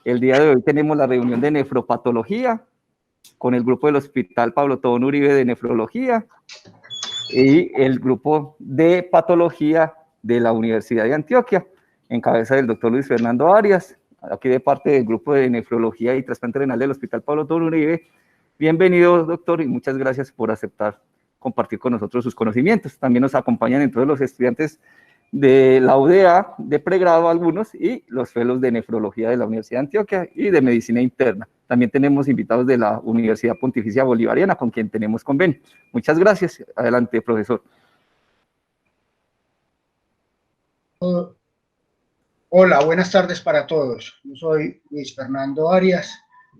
El día de hoy tenemos la reunión de nefropatología con el grupo del Hospital Pablo Tobón Uribe de nefrología y el grupo de patología de la Universidad de Antioquia, en cabeza del doctor Luis Fernando Arias, aquí de parte del grupo de nefrología y trasplante renal del Hospital Pablo Tobón Uribe. Bienvenido, doctor, y muchas gracias por aceptar compartir con nosotros sus conocimientos. También nos acompañan entonces los estudiantes de la UDA, de pregrado algunos, y los fellows de nefrología de la Universidad de Antioquia y de medicina interna. También tenemos invitados de la Universidad Pontificia Bolivariana, con quien tenemos convenio. Muchas gracias. Adelante, profesor. Hola, buenas tardes para todos. Yo soy Luis Fernando Arias,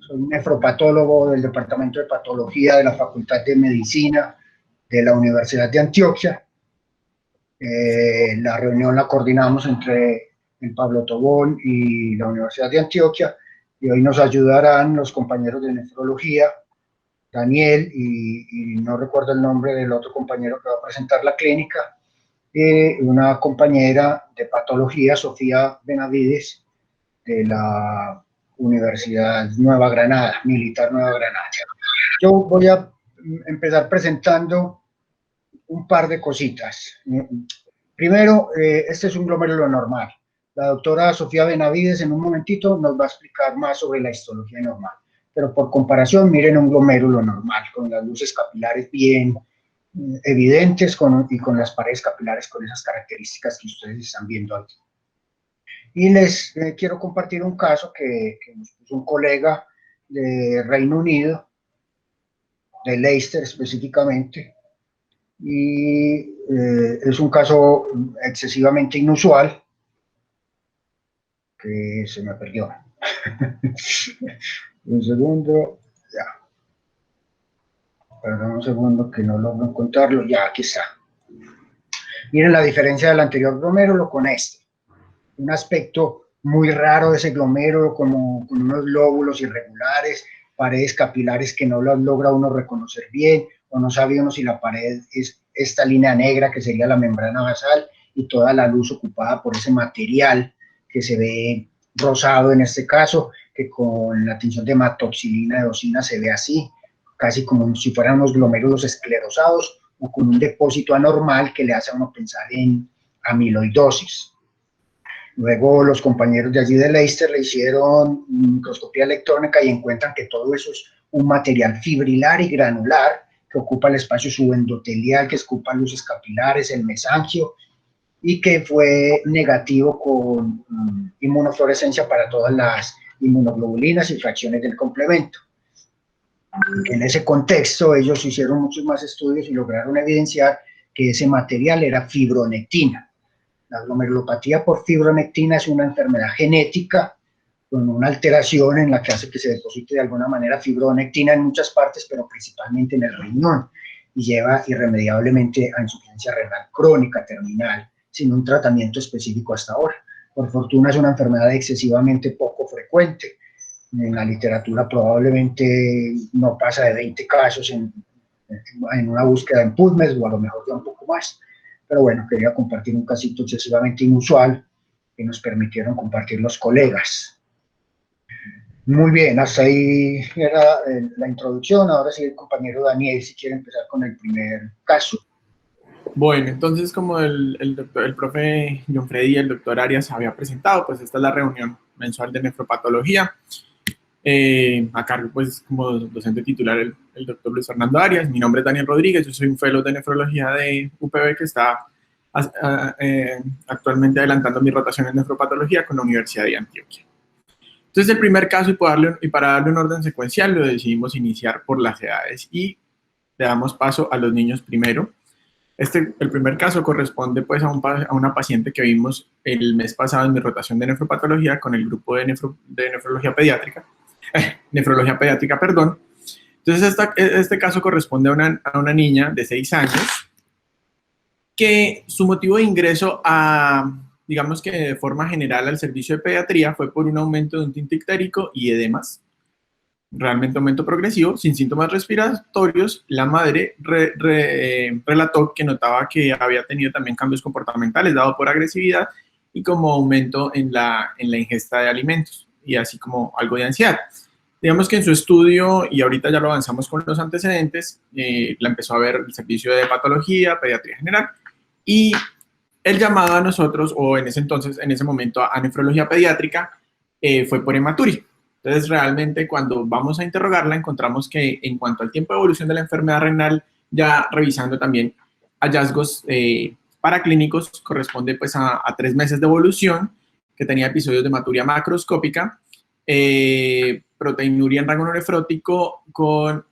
soy nefropatólogo del Departamento de Patología de la Facultad de Medicina de la Universidad de Antioquia. La reunión la coordinamos entre el Pablo Tobón y la Universidad de Antioquia, y hoy nos ayudarán los compañeros de nefrología, Daniel, y no recuerdo el nombre del otro compañero que va a presentar la clínica, y una compañera de patología, Sofía Benavides, de la Universidad Nueva Granada, Militar Nueva Granada. Yo voy a empezar presentando un par de cositas. Primero, este es un glomérulo normal. La doctora Sofía Benavides en un momentito nos va a explicar más sobre la histología normal. Pero por comparación, miren un glomérulo normal, con las luces capilares bien evidentes y con las paredes capilares con esas características que ustedes están viendo aquí. Y les quiero compartir un caso que nos puso un colega de Reino Unido, de Leicester específicamente, y es un caso excesivamente inusual, que se me perdió. Un segundo, ya. Perdón un segundo que no logro encontrarlo, ya, aquí está. Miren la diferencia del anterior glomérulo con este. Un aspecto muy raro de ese glomérulo, como con unos lóbulos irregulares, paredes capilares que no las logra uno reconocer bien, o no sabe uno si la pared es esta línea negra que sería la membrana basal y toda la luz ocupada por ese material que se ve rosado en este caso, que con la tinción de hematoxilina eosina se ve así, casi como si fueran unos glomérulos esclerosados o con un depósito anormal que le hace a uno pensar en amiloidosis. Luego los compañeros de allí de Leicester le hicieron microscopía electrónica y encuentran que todo eso es un material fibrilar y granular que ocupa el espacio subendotelial, que ocupa luces capilares, el mesangio, y que fue negativo con inmunofluorescencia para todas las inmunoglobulinas y fracciones del complemento. En ese contexto ellos hicieron muchos más estudios y lograron evidenciar que ese material era fibronectina. La glomerulopatía por fibronectina es una enfermedad genética con una alteración en la que hace que se deposite de alguna manera fibronectina en muchas partes, pero principalmente en el riñón, y lleva irremediablemente a insuficiencia renal crónica terminal, sin un tratamiento específico hasta ahora. Por fortuna es una enfermedad excesivamente poco frecuente. En la literatura probablemente no pasa de 20 casos en una búsqueda en PubMed, o a lo mejor ya un poco más. Pero bueno, quería compartir un casito excesivamente inusual que nos permitieron compartir los colegas. Muy bien, hasta ahí era la introducción. Ahora sí el compañero Daniel, si quiere empezar con el primer caso. Bueno, entonces como el profe John Freddy y el doctor Arias había presentado, pues esta es la reunión mensual de nefropatología. A cargo, pues, como docente titular el doctor Luis Fernando Arias. Mi nombre es Daniel Rodríguez, yo soy un fellow de nefrología de UPB que está actualmente adelantando mi rotación en nefropatología con la Universidad de Antioquia. Entonces, el primer caso, y para darle un orden secuencial, lo decidimos iniciar por las edades y le damos paso a los niños primero. El primer caso corresponde pues a una paciente que vimos el mes pasado en mi rotación de nefropatología con el grupo de nefrología pediátrica. Perdón. Entonces, este caso corresponde a una niña de 6 años que su motivo de ingreso digamos que de forma general al servicio de pediatría fue por un aumento de un tinte ictérico y edemas, realmente aumento progresivo, sin síntomas respiratorios. La madre relató que notaba que había tenido también cambios comportamentales dado por agresividad y como aumento en la ingesta de alimentos. y así como algo de ansiedad. Digamos que en su estudio, y ahorita ya lo avanzamos con los antecedentes, la empezó a ver el servicio de patología, pediatría general, y el llamado a nosotros, o en ese momento a nefrología pediátrica, fue por hematuria. Entonces, realmente, cuando vamos a interrogarla, encontramos que en cuanto al tiempo de evolución de la enfermedad renal, ya revisando también hallazgos paraclínicos, corresponde pues a 3 meses de evolución, que tenía episodios de hematuria macroscópica, proteinuria en rango no nefrótico con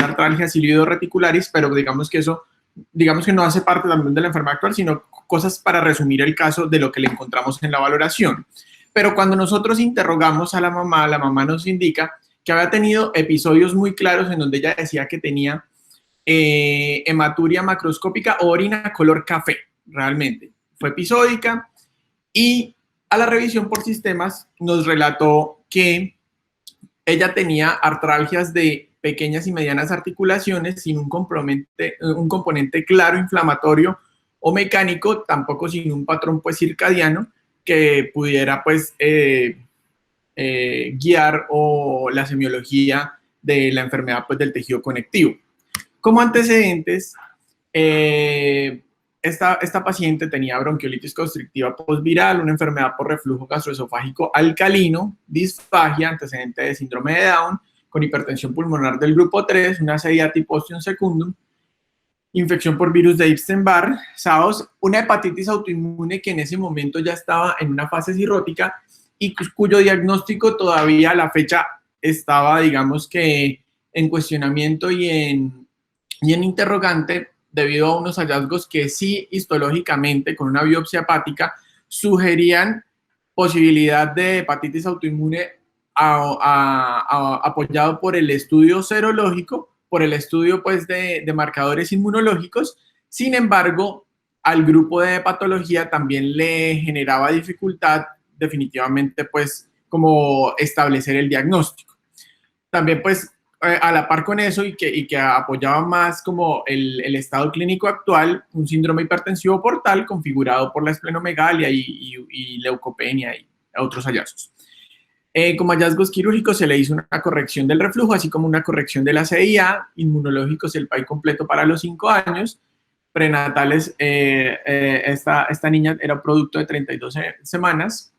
artralgias y lívido reticularis, pero digamos que no hace parte también de la enfermedad actual, sino cosas para resumir el caso de lo que le encontramos en la valoración. Pero cuando nosotros interrogamos a la mamá nos indica que había tenido episodios muy claros en donde ella decía que tenía hematuria macroscópica o orina color café, realmente. Fue episódica y a la revisión por sistemas nos relató que ella tenía artralgias de pequeñas y medianas articulaciones sin un componente claro inflamatorio o mecánico, tampoco sin un patrón pues circadiano que pudiera pues guiar o la semiología de la enfermedad pues del tejido conectivo. Como antecedentes, esta paciente tenía bronquiolitis constrictiva postviral, una enfermedad por reflujo gastroesofágico alcalino, disfagia, antecedente de síndrome de Down, con hipertensión pulmonar del grupo 3, una sediatis ostium secundum, infección por virus de Epstein-Barr, SAOS, una hepatitis autoinmune que en ese momento ya estaba en una fase cirrótica y cuyo diagnóstico todavía a la fecha estaba, digamos que, en cuestionamiento y en interrogante debido a unos hallazgos que sí histológicamente con una biopsia hepática sugerían posibilidad de hepatitis autoinmune apoyado por el estudio serológico, por el estudio pues de marcadores inmunológicos. Sin embargo, al grupo de patología también le generaba dificultad definitivamente pues como establecer el diagnóstico. También pues a la par con eso y que apoyaba más como el estado clínico actual, un síndrome hipertensivo portal configurado por la esplenomegalia y leucopenia y otros hallazgos. Como hallazgos quirúrgicos se le hizo una corrección del reflujo, así como una corrección de la CIA, inmunológicos el PAI completo para los 5 años, prenatales, esta niña era producto de 32 semanas,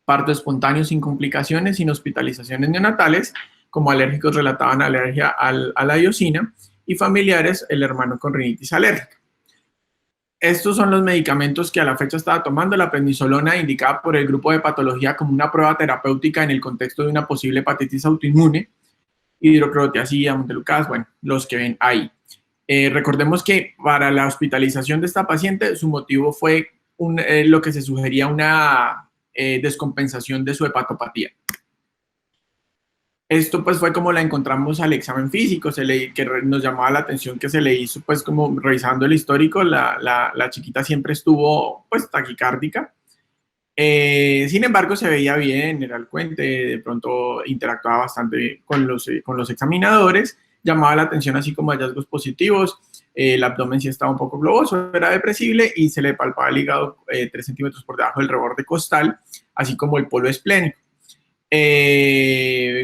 parto espontáneo sin complicaciones, sin hospitalizaciones neonatales, como alérgicos relataban alergia a la iosina, y familiares, el hermano con rinitis alérgica. Estos son los medicamentos que a la fecha estaba tomando, la prednisolona indicada por el grupo de patología como una prueba terapéutica en el contexto de una posible hepatitis autoinmune, hidroclorotiazida, montelukast, bueno, los que ven ahí. Recordemos que para la hospitalización de esta paciente, su motivo fue lo que se sugería una descompensación de su hepatopatía. Esto pues fue como la encontramos al examen físico, que nos llamaba la atención que se le hizo pues como revisando el histórico, la chiquita siempre estuvo pues taquicárdica. Sin embargo se veía bien, era elocuente, de pronto interactuaba bastante con los examinadores, llamaba la atención así como hallazgos positivos, el abdomen sí estaba un poco globoso, era depresible y se le palpaba el hígado 3 centímetros por debajo del reborde costal, así como el polo esplénico.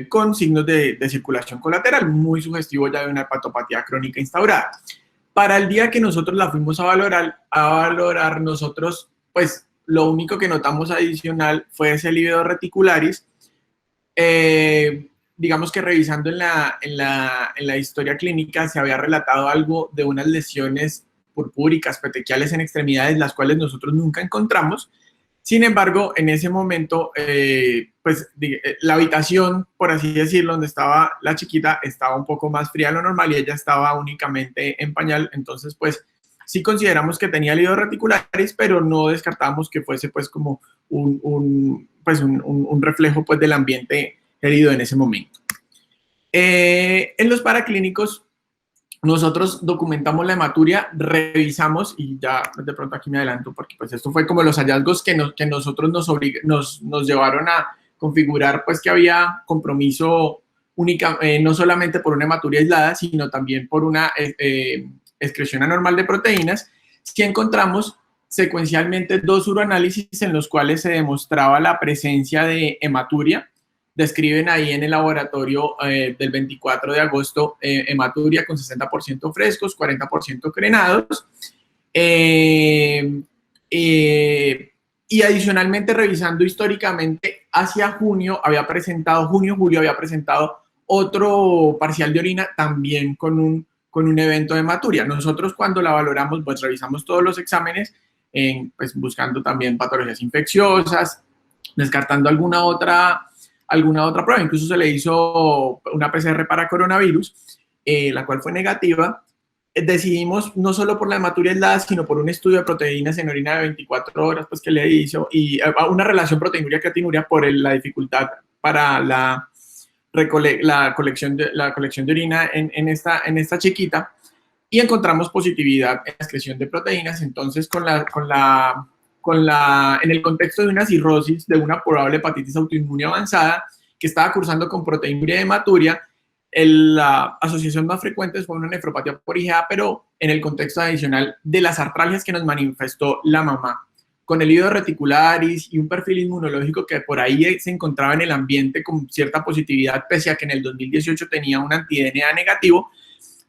Con signos de circulación colateral, muy sugestivo ya de una hepatopatía crónica instaurada. Para el día que nosotros la fuimos a valorar nosotros, pues lo único que notamos adicional fue ese lívido reticularis. Digamos que revisando en la historia clínica se había relatado algo de unas lesiones purpúricas, petequiales en extremidades, las cuales nosotros nunca encontramos. Sin embargo, en ese momento, pues la habitación, por así decirlo, donde estaba la chiquita, estaba un poco más fría de lo normal y ella estaba únicamente en pañal. Entonces, pues sí consideramos que tenía lívido reticularis, pero no descartamos que fuese pues como un reflejo pues del ambiente herido en ese momento. En los paraclínicos, nosotros documentamos la hematuria, revisamos, y ya de pronto aquí me adelanto porque pues esto fue como los hallazgos que nosotros nos llevaron a configurar pues que había compromiso no solamente por una hematuria aislada, sino también por una excreción anormal de proteínas, que encontramos secuencialmente 2 uroanálisis en los cuales se demostraba la presencia de hematuria. Describen ahí en el laboratorio del 24 de agosto hematuria con 60% frescos, 40% crenados. Y adicionalmente, revisando históricamente, hacia junio, julio había presentado otro parcial de orina también con un evento de hematuria. Nosotros cuando la valoramos, pues revisamos todos los exámenes, pues buscando también patologías infecciosas, descartando alguna otra prueba. Incluso se le hizo una PCR para coronavirus, la cual fue negativa. Decidimos, no solo por la hematuria aislada, sino por un estudio de proteínas en orina de 24 horas, pues que le hizo, y una relación proteinuria-creatinuria por la dificultad para la colección de orina en esta chiquita, y encontramos positividad en la excreción de proteínas. Entonces, en el contexto de una cirrosis, de una probable hepatitis autoinmune avanzada, que estaba cursando con proteinuria y hematuria, la asociación más frecuente fue una nefropatía por IgA, pero en el contexto adicional de las artralgias que nos manifestó la mamá, con el hígado reticularis y un perfil inmunológico que por ahí se encontraba en el ambiente con cierta positividad, pese a que en el 2018 tenía un anti-DNA negativo.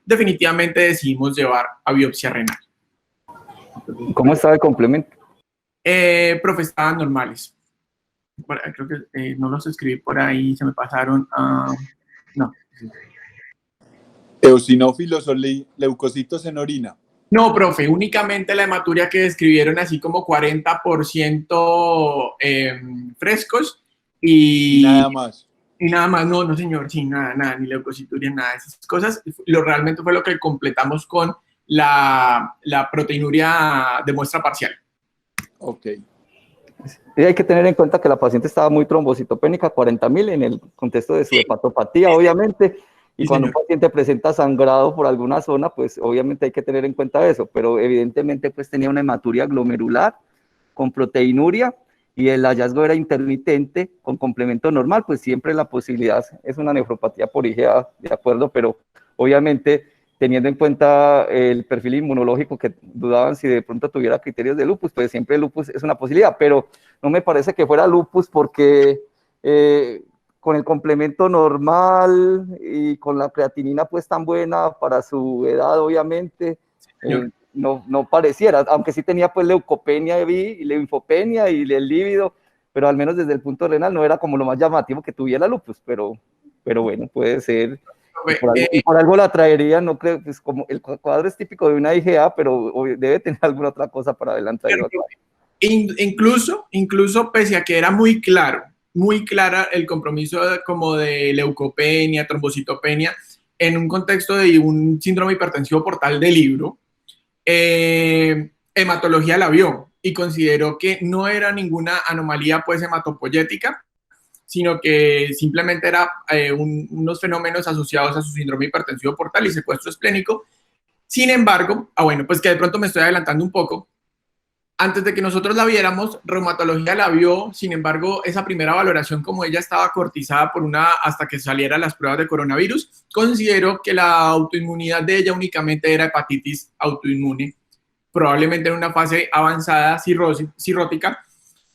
Definitivamente decidimos llevar a biopsia renal. ¿Cómo estaba el complemento? Profe, estaban normales. Creo que no los escribí por ahí, se me pasaron. No. Eosinófilos o leucocitos en orina. No, profe, únicamente la hematuria que describieron, así como 40% frescos y nada más. Y nada más, no señor, sí, nada, ni leucocituria, nada de esas cosas. Realmente fue lo que completamos con la proteinuria de muestra parcial. Ok. Y hay que tener en cuenta que la paciente estaba muy trombocitopénica, 40.000 en el contexto de su hepatopatía, obviamente, y Sí, cuando señor. un paciente presenta sangrado por alguna zona, pues obviamente hay que tener en cuenta eso, pero evidentemente pues tenía una hematuria glomerular con proteinuria y el hallazgo era intermitente con complemento normal, pues siempre la posibilidad es una nefropatía por IgA, de acuerdo, pero obviamente teniendo en cuenta el perfil inmunológico que dudaban si de pronto tuviera criterios de lupus, pues siempre el lupus es una posibilidad, pero no me parece que fuera lupus porque con el complemento normal y con la creatinina pues tan buena para su edad, obviamente, no pareciera, aunque sí tenía pues leucopenia y linfopenia y el lívido, pero al menos desde el punto renal no era como lo más llamativo que tuviera lupus, pero bueno, puede ser. Y por algo la traería, no creo, pues como el cuadro es típico de una IgA, pero debe tener alguna otra cosa para adelantar. Incluso pese a que era muy clara el compromiso como de leucopenia, trombocitopenia, en un contexto de un síndrome hipertensivo portal de libro, hematología la vio y consideró que no era ninguna anomalía pues hematopoyética, sino que simplemente era unos fenómenos asociados a su síndrome hipertensivo portal y secuestro esplénico. Sin embargo, bueno, pues que de pronto me estoy adelantando un poco. Antes de que nosotros la viéramos, reumatología la vio. Sin embargo, esa primera valoración, como ella estaba cortizada hasta que salieran las pruebas de coronavirus, consideró que la autoinmunidad de ella únicamente era hepatitis autoinmune, probablemente en una fase avanzada cirrótica,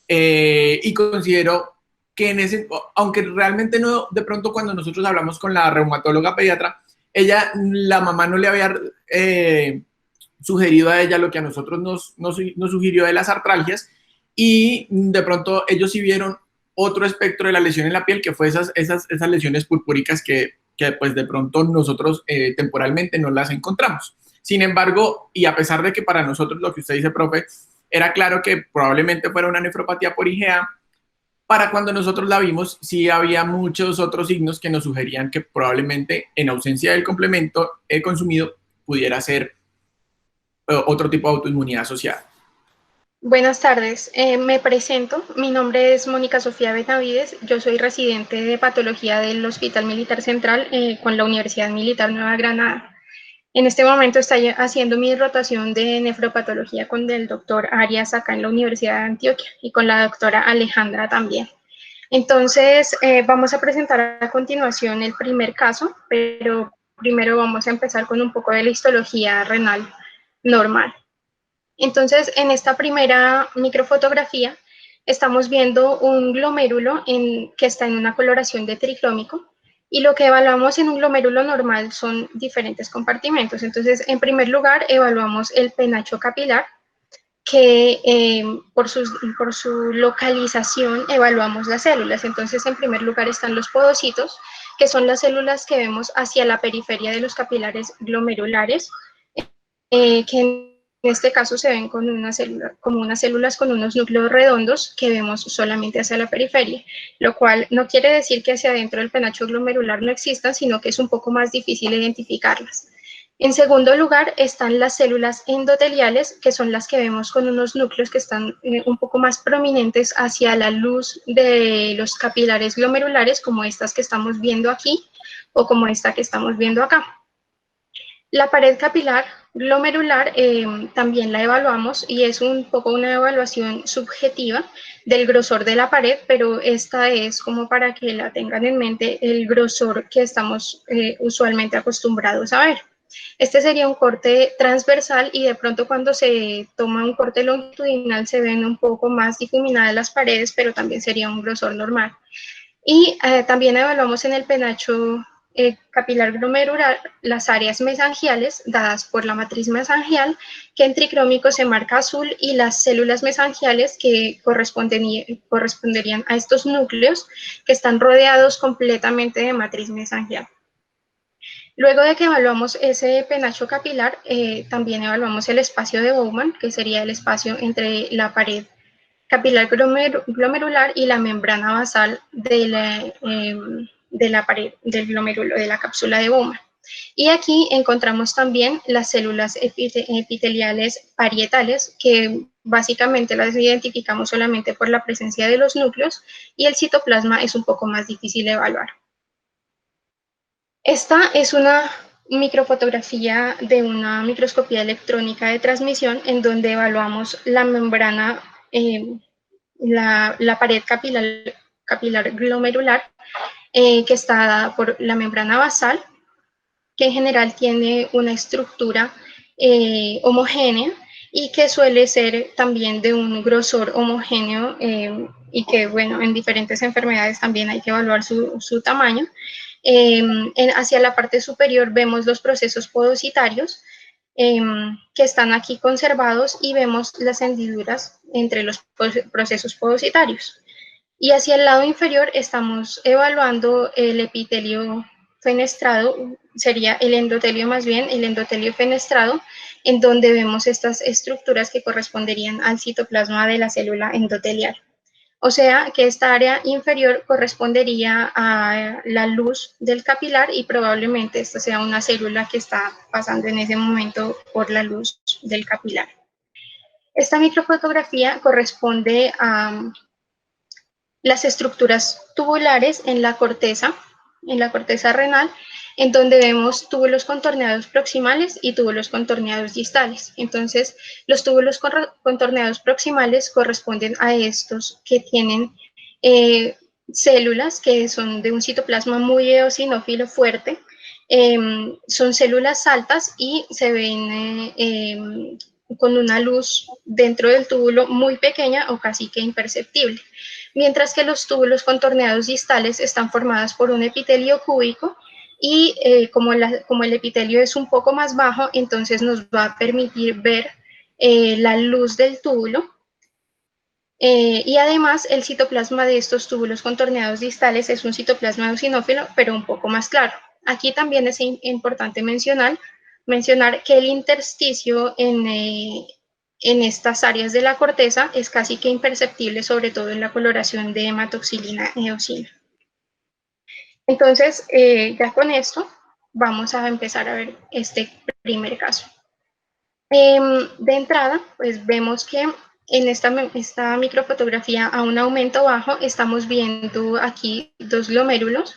y consideró que aunque realmente no, de pronto cuando nosotros hablamos con la reumatóloga pediatra, la mamá no le había sugerido a ella lo que a nosotros nos sugirió de las artralgias, y de pronto ellos sí vieron otro espectro de la lesión en la piel, que fue esas lesiones purpúricas que pues de pronto nosotros temporalmente no las encontramos. Sin embargo, y a pesar de que para nosotros lo que usted dice, profe, era claro que probablemente fuera una nefropatía por IgA, para cuando nosotros la vimos, sí había muchos otros signos que nos sugerían que probablemente en ausencia del complemento consumido pudiera ser otro tipo de autoinmunidad asociada. Buenas tardes, me presento. Mi nombre es Mónica Sofía Benavides. Yo soy residente de patología del Hospital Militar Central con la Universidad Militar Nueva Granada. En este momento estoy haciendo mi rotación de nefropatología con el doctor Arias acá en la Universidad de Antioquia y con la doctora Alejandra también. Entonces, vamos a presentar a continuación el primer caso, pero primero vamos a empezar con un poco de la histología renal normal. Entonces, en esta primera microfotografía, estamos viendo un glomérulo que está en una coloración de tricrómico, y lo que evaluamos en un glomérulo normal son diferentes compartimentos. Entonces, en primer lugar, evaluamos el penacho capilar, que por su localización evaluamos las células. Entonces, en primer lugar están los podocitos, que son las células que vemos hacia la periferia de los capilares glomerulares, que en este caso se ven como unas células con unos núcleos redondos que vemos solamente hacia la periferia, lo cual no quiere decir que hacia adentro del penacho glomerular no existan, sino que es un poco más difícil identificarlas. En segundo lugar están las células endoteliales, que son las que vemos con unos núcleos que están un poco más prominentes hacia la luz de los capilares glomerulares, como estas que estamos viendo aquí o como esta que estamos viendo acá. La pared capilar glomerular también la evaluamos, y es un poco una evaluación subjetiva del grosor de la pared, pero esta es como para que la tengan en mente el grosor que estamos usualmente acostumbrados a ver. Este sería un corte transversal, y de pronto cuando se toma un corte longitudinal se ven un poco más difuminadas las paredes, pero también sería un grosor normal. Y también evaluamos en el penacho capilar glomerular las áreas mesangiales dadas por la matriz mesangial, que en tricrómico se marca azul, y las células mesangiales que corresponderían a estos núcleos que están rodeados completamente de matriz mesangial. Luego de que evaluamos ese penacho capilar, también evaluamos el espacio de Bowman, que sería el espacio entre la pared capilar glomerular y la membrana basal de la pared del glomérulo, de la cápsula de Bowman. Y aquí encontramos también las células epiteliales parietales, que básicamente las identificamos solamente por la presencia de los núcleos, y el citoplasma es un poco más difícil de evaluar. Esta es una microfotografía de una microscopía electrónica de transmisión, en donde evaluamos la membrana, la pared capilar glomerular, que está dada por la membrana basal, que en general tiene una estructura homogénea, y que suele ser también de un grosor homogéneo, y que, bueno, en diferentes enfermedades también hay que evaluar su tamaño. Hacia la parte superior vemos los procesos podocitarios, que están aquí conservados, y vemos las hendiduras entre los procesos podocitarios. Y hacia el lado inferior estamos evaluando el epitelio fenestrado, sería el endotelio más bien, el endotelio fenestrado, en donde vemos estas estructuras que corresponderían al citoplasma de la célula endotelial. O sea que esta área inferior correspondería a la luz del capilar, y probablemente esta sea una célula que está pasando en ese momento por la luz del capilar. Esta microfotografía corresponde a las estructuras tubulares en la corteza renal, en donde vemos túbulos contorneados proximales y túbulos contorneados distales. Entonces, los túbulos contorneados proximales corresponden a estos que tienen células que son de un citoplasma muy eosinófilo fuerte. Son células altas y se ven con una luz dentro del túbulo muy pequeña o casi que imperceptible. Mientras que los túbulos contorneados distales están formados por un epitelio cúbico, y como el epitelio es un poco más bajo, entonces nos va a permitir ver la luz del túbulo. Y además el citoplasma de estos túbulos contorneados distales es un citoplasma eosinófilo, pero un poco más claro. Aquí también es importante mencionar que el intersticio en estas áreas de la corteza es casi que imperceptible, sobre todo en la coloración de hematoxilina eosina. Entonces, ya con esto vamos a empezar a ver este primer caso. De entrada, pues vemos que en esta microfotografía a un aumento bajo estamos viendo aquí dos glomérulos,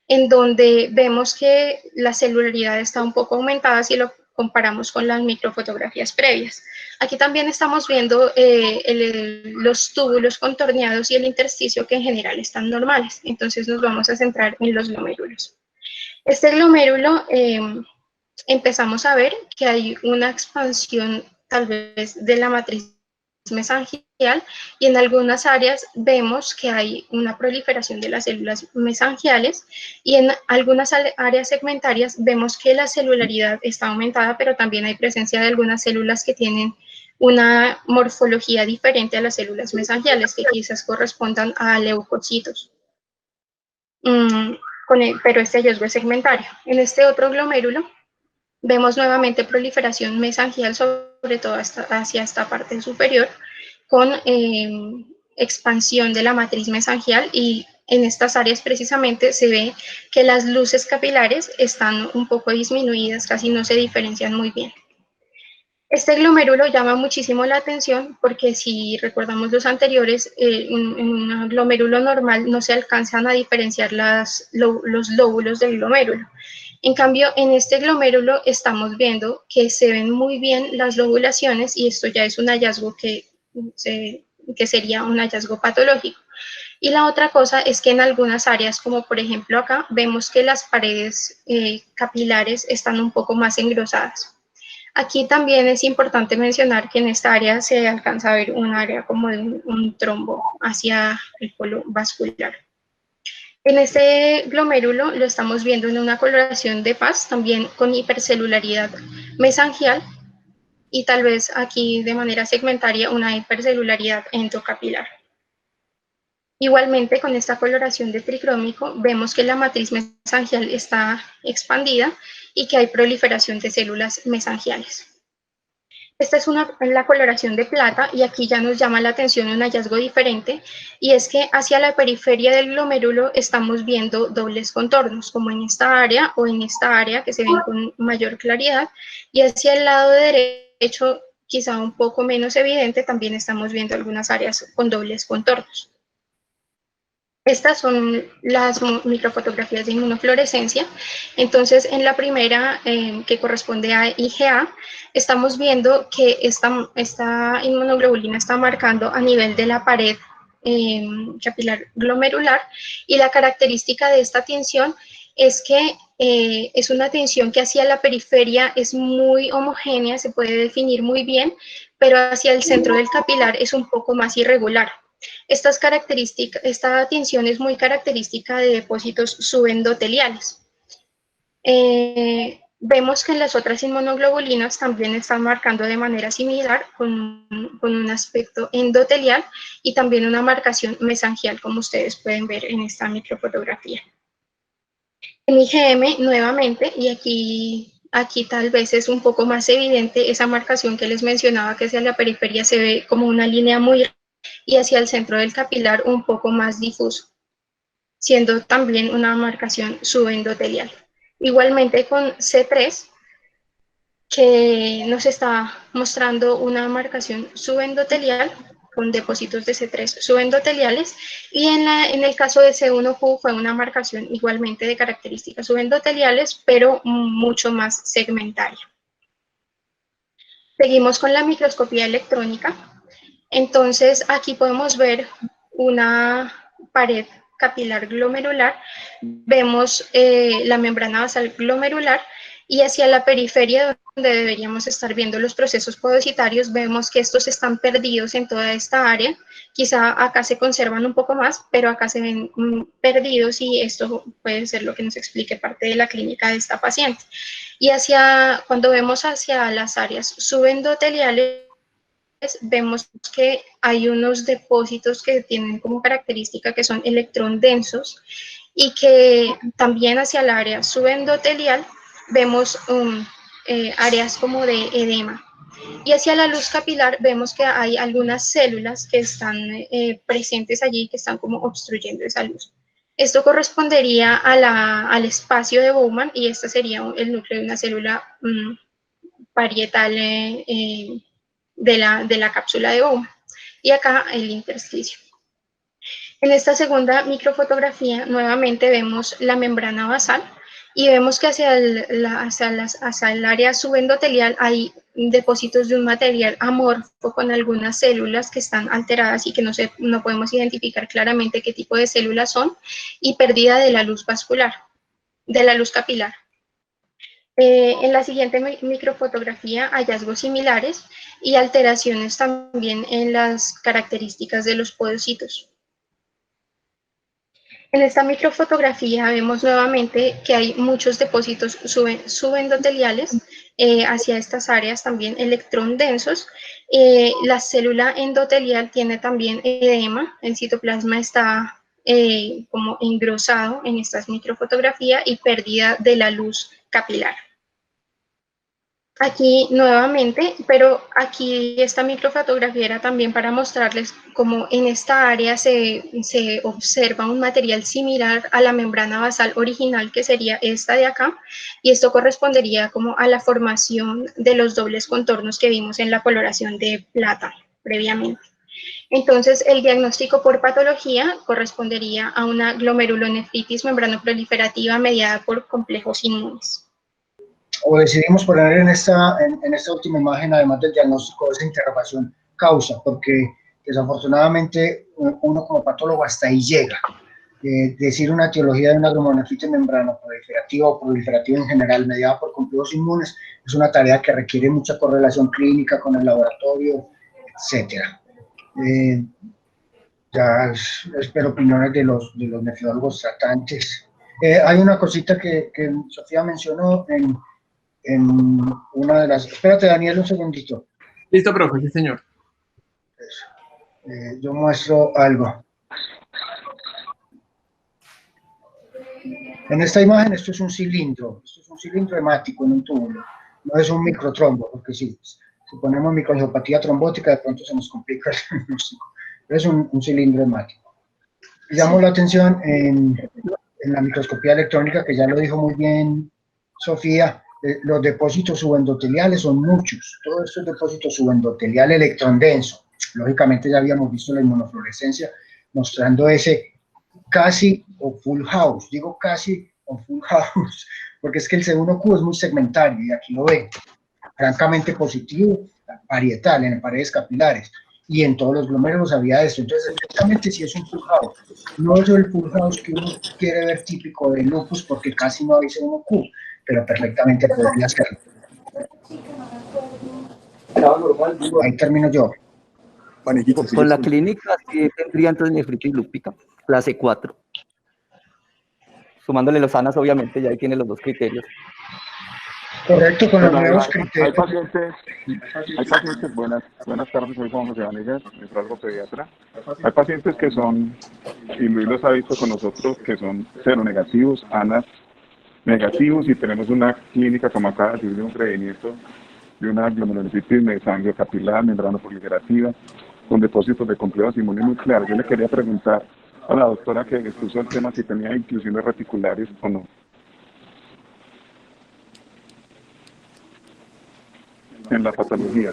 en donde vemos que la celularidad está un poco aumentada si lo comparamos con las microfotografías previas. Aquí también estamos viendo los túbulos contorneados y el intersticio, que en general están normales. Entonces nos vamos a centrar en los glomérulos. Este glomérulo empezamos a ver que hay una expansión tal vez de la matriz mesangial, y en algunas áreas vemos que hay una proliferación de las células mesangiales, y en algunas áreas segmentarias vemos que la celularidad está aumentada, pero también hay presencia de algunas células que tienen una morfología diferente a las células mesangiales, que quizás correspondan a leucocitos. Pero este hallazgo es segmentario. En este otro glomérulo vemos nuevamente proliferación mesangial, sobre todo hacia esta parte superior, con expansión de la matriz mesangial, y en estas áreas precisamente se ve que las luces capilares están un poco disminuidas, casi no se diferencian muy bien. Este glomérulo llama muchísimo la atención porque, si recordamos los anteriores, en un glomérulo normal no se alcanzan a diferenciar los lóbulos del glomérulo. En cambio, en este glomérulo estamos viendo que se ven muy bien las lobulaciones, y esto ya es un hallazgo que sería un hallazgo patológico. Y la otra cosa es que en algunas áreas, como por ejemplo acá, vemos que las paredes capilares están un poco más engrosadas. Aquí también es importante mencionar que en esta área se alcanza a ver un área como de un trombo hacia el polo vascular. En este glomérulo lo estamos viendo en una coloración de paz, también con hipercelularidad mesangial, y tal vez aquí de manera segmentaria una hipercelularidad endocapilar. Igualmente, con esta coloración de tricrómico, vemos que la matriz mesangial está expandida y que hay proliferación de células mesangiales. Esta es la coloración de plata, y aquí ya nos llama la atención un hallazgo diferente, y es que hacia la periferia del glomérulo estamos viendo dobles contornos, como en esta área o en esta área, que se ven con mayor claridad, y hacia el lado derecho, quizá un poco menos evidente, también estamos viendo algunas áreas con dobles contornos. Estas son las microfotografías de inmunofluorescencia. Entonces, en la primera, que corresponde a IgA, estamos viendo que esta inmunoglobulina está marcando a nivel de la pared capilar glomerular, y la característica de esta tinción es que es una tinción que hacia la periferia es muy homogénea, se puede definir muy bien, pero hacia el centro del capilar es un poco más irregular. Esta tinción es muy característica de depósitos subendoteliales. Vemos que en las otras inmunoglobulinas también están marcando de manera similar, con un aspecto endotelial y también una marcación mesangial, como ustedes pueden ver en esta microfotografía. En IgM, nuevamente, y aquí tal vez es un poco más evidente esa marcación que les mencionaba, que hacia la periferia se ve como una línea muy, y hacia el centro del capilar un poco más difuso, siendo también una marcación subendotelial. Igualmente con C3, que nos está mostrando una marcación subendotelial con depósitos de C3 subendoteliales, y en el caso de C1Q fue una marcación igualmente de características subendoteliales, pero mucho más segmentaria. Seguimos con la microscopía electrónica. Entonces, aquí podemos ver una pared capilar glomerular, vemos la membrana basal glomerular, y hacia la periferia, donde deberíamos estar viendo los procesos podocitarios, vemos que estos están perdidos en toda esta área. Quizá acá se conservan un poco más, pero acá se ven perdidos, y esto puede ser lo que nos explique parte de la clínica de esta paciente. Y cuando vemos hacia las áreas subendoteliales, vemos que hay unos depósitos que tienen como característica que son electrón densos, y que también hacia el área subendotelial vemos áreas como de edema. Y hacia la luz capilar vemos que hay algunas células que están presentes allí, que están como obstruyendo esa luz. Esto correspondería al espacio de Bowman, y este sería el núcleo de una célula parietal de la cápsula de Bowman. Y acá el intersticio. En esta segunda microfotografía nuevamente vemos la membrana basal, y vemos que hacia el área subendotelial hay depósitos de un material amorfo con algunas células que están alteradas y que no podemos identificar claramente qué tipo de células son, y pérdida de la luz vascular, de la luz capilar. En la siguiente microfotografía, hallazgos similares y alteraciones también en las características de los podocitos. En esta microfotografía vemos nuevamente que hay muchos depósitos subendoteliales hacia estas áreas también electrón densos. La célula endotelial tiene también edema, el citoplasma está como engrosado en estas microfotografías y pérdida de la luz capilar. Aquí nuevamente, pero aquí esta microfotografía era también para mostrarles cómo en esta área se observa un material similar a la membrana basal original, que sería esta de acá, y esto correspondería como a la formación de los dobles contornos que vimos en la coloración de plata previamente. Entonces, el diagnóstico por patología correspondería a una glomerulonefritis membranoproliferativa mediada por complejos inmunes. O decidimos poner en esta última imagen, además del diagnóstico, esa interrogación causa, porque desafortunadamente uno como patólogo hasta ahí llega. Decir una etiología de una glomerulonefritis membranoproliferativa o proliferativa en general, mediada por complejos inmunes, es una tarea que requiere mucha correlación clínica con el laboratorio, etcétera. Ya espero opiniones de los nefrólogos tratantes. Hay una cosita que Sofía mencionó en una de las... Espérate, Daniel, un segundito. Listo, profe, sí, señor. Yo muestro algo. En esta imagen, esto es un cilindro hemático en un túbulo, no es un microtrombo, porque si ponemos microangiopatía trombótica, de pronto se nos complica el diagnóstico, pero es un cilindro hemático. Llamo la atención en la microscopía electrónica, que ya lo dijo muy bien Sofía, los depósitos subendoteliales son muchos, todos estos depósitos subendotelial electrón denso, lógicamente ya habíamos visto la inmunofluorescencia mostrando ese casi o full house, digo casi o full house, porque es que el C1Q es muy segmentario y aquí lo ven, francamente positivo, parietal en paredes capilares, y en todos los glomérulos había esto. Entonces, efectivamente, sí es un full house. No es el full house que uno quiere ver típico de lupus, porque casi no hay C1Q, pero perfectamente podría serlo. Ahí termino yo. Con la clínica sí tendría entonces nefritis lúpica, clase 4. Sumándole los ANAS, obviamente, ya ahí tiene los dos criterios. Correcto, con los nuevos criterios. Hay pacientes, buenas tardes, soy Juan José Vanegas, nefrólogo pediatra. Hay pacientes que son, y Luis los ha visto con nosotros, que son seronegativos, ANAS negativos, y tenemos una clínica, como acaba de decir, de un prevenimiento de una glomerulonefritis mesanguiocapilar, membranoproliferativa, con depósitos de complejos inmunes muy claros. Yo le quería preguntar a la doctora que expuso el tema si tenía inclusiones reticulares o no. En la patología.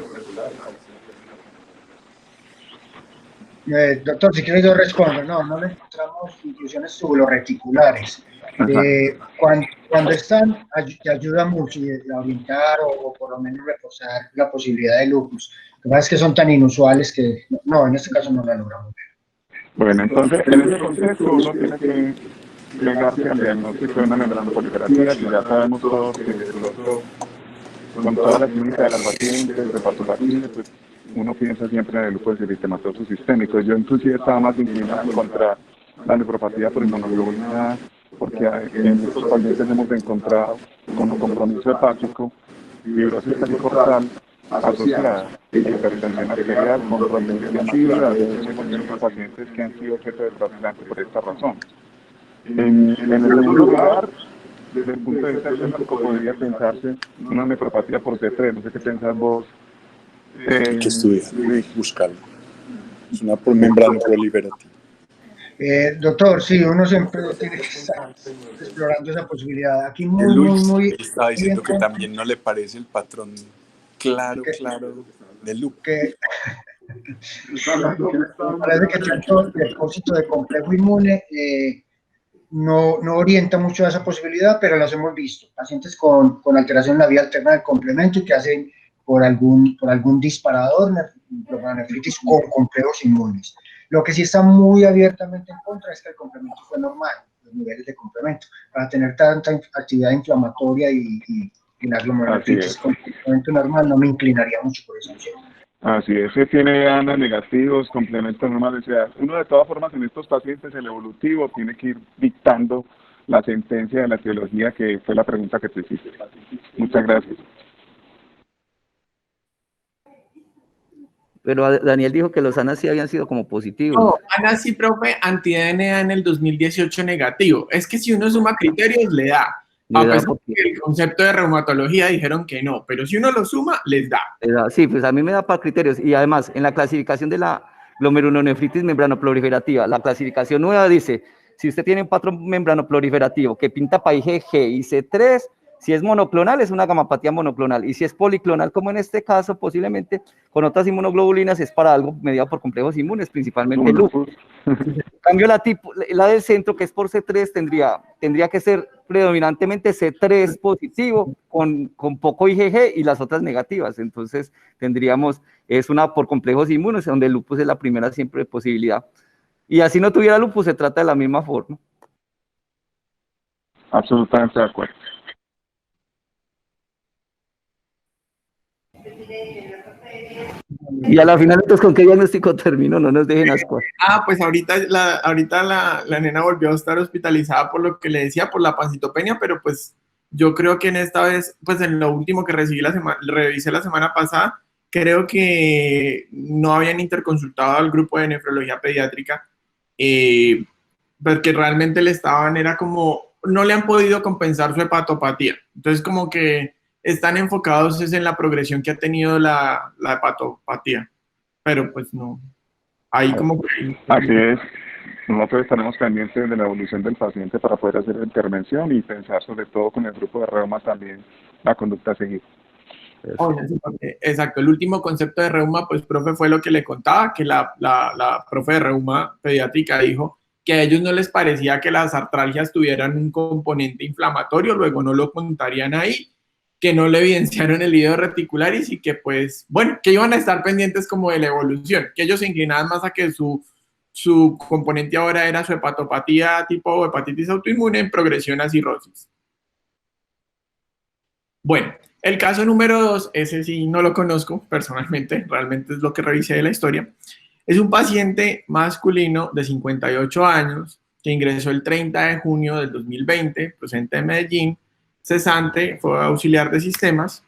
Doctor, si quiere yo respondo. No le encontramos inclusiones tubuloreticulares. Cuando están, te ayuda mucho a orientar o por lo menos reforzar la posibilidad de lupus. Lo que pasa es que son tan inusuales que no, en este caso no la logramos ver. Bueno, entonces, en ese contexto uno tiene que llegarse al diagnóstico de una membranoproliferativa, que ya sabemos todos que con toda la clínica de las pacientes, de patología, pues uno piensa siempre en el lupus eritematoso sistémico. Yo inclusive estaba más inclinado contra la nefropatía por inmunoglobulina, porque en estos pacientes hemos encontrado con un compromiso hepático, fibrosis pericortal asociada, hipertensión arterial, compromiso de fibra, hemos tenido pacientes que han sido objeto de trasplante por esta razón. En el segundo lugar, desde el punto de vista clínico podría pensarse una nefropatía por T3, no sé qué piensas vos. Hay que estudiar, buscarlo. Es una membrana proliferativa. Doctor, sí, uno siempre tiene que estar explorando esa posibilidad. Aquí muy estaba diciendo que también no le parece el patrón claro del lupus. Parece que tanto el depósito de complejo inmune no orienta mucho a esa posibilidad, pero las hemos visto. Pacientes con alteración en la vía alterna del complemento y que hacen por algún disparador nefritis con complejos inmunes. Lo que sí está muy abiertamente en contra es que el complemento fue normal, los niveles de complemento. Para tener tanta actividad inflamatoria y en la glomerulonefritis completamente normal no me inclinaría mucho por esa opción. Así es, que tiene ANA negativos, complementos normales. O sea, uno de todas formas en estos pacientes, el evolutivo tiene que ir dictando la sentencia de la etiología, que fue la pregunta que te hiciste. Muchas gracias. Pero Daniel dijo que los ANA sí habían sido como positivos. No, ANA sí, profe, anti-DNA en el 2018 negativo. Es que si uno suma criterios, le da. A pesar de que el concepto de reumatología dijeron que no, pero si uno lo suma, les da. Sí, pues a mí me da para criterios. Y además, en la clasificación de la glomerulonefritis membranoproliferativa, la clasificación nueva dice, si usted tiene un patrón membranoproliferativo que pinta para IgG y C3, si es monoclonal, es una gamapatía monoclonal. Y si es policlonal, como en este caso, posiblemente con otras inmunoglobulinas, es para algo mediado por complejos inmunes, principalmente lupus. En cambio, la del centro, que es por C3, tendría que ser predominantemente C3 positivo, con poco IgG y las otras negativas. Entonces, es una por complejos inmunes, donde el lupus es la primera siempre posibilidad. Y así no tuviera lupus, se trata de la misma forma. Absolutamente de acuerdo. Y a la final, entonces, ¿con qué diagnóstico terminó? No nos dejen ascuas. Pues ahorita la nena volvió a estar hospitalizada por lo que le decía, por la pancitopenia, pero pues yo creo que en esta vez, pues en lo último que revisé la semana pasada, creo que no habían interconsultado al grupo de nefrología pediátrica, porque realmente era como, no le han podido compensar su hepatopatía. Entonces como que están enfocados en la progresión que ha tenido la hepatopatía, pero pues no, ahí como que... Así es, nosotros estaremos pendientes de la evolución del paciente para poder hacer la intervención y pensar sobre todo con el grupo de reuma también la conducta a seguir. Exacto, el último concepto de reuma, pues profe, fue lo que le contaba, que la profe de reuma pediátrica dijo que a ellos no les parecía que las artralgias tuvieran un componente inflamatorio, luego no lo contarían ahí, que no le evidenciaron el líquido reticularis y que pues, bueno, que iban a estar pendientes como de la evolución, que ellos se inclinaban más a que su componente ahora era su hepatopatía tipo hepatitis autoinmune en progresión a cirrosis. Bueno, el caso número 2, ese sí no lo conozco personalmente, realmente es lo que revisé de la historia. Es un paciente masculino de 58 años que ingresó el 30 de junio del 2020, procedente de Medellín, cesante, fue auxiliar de sistemas.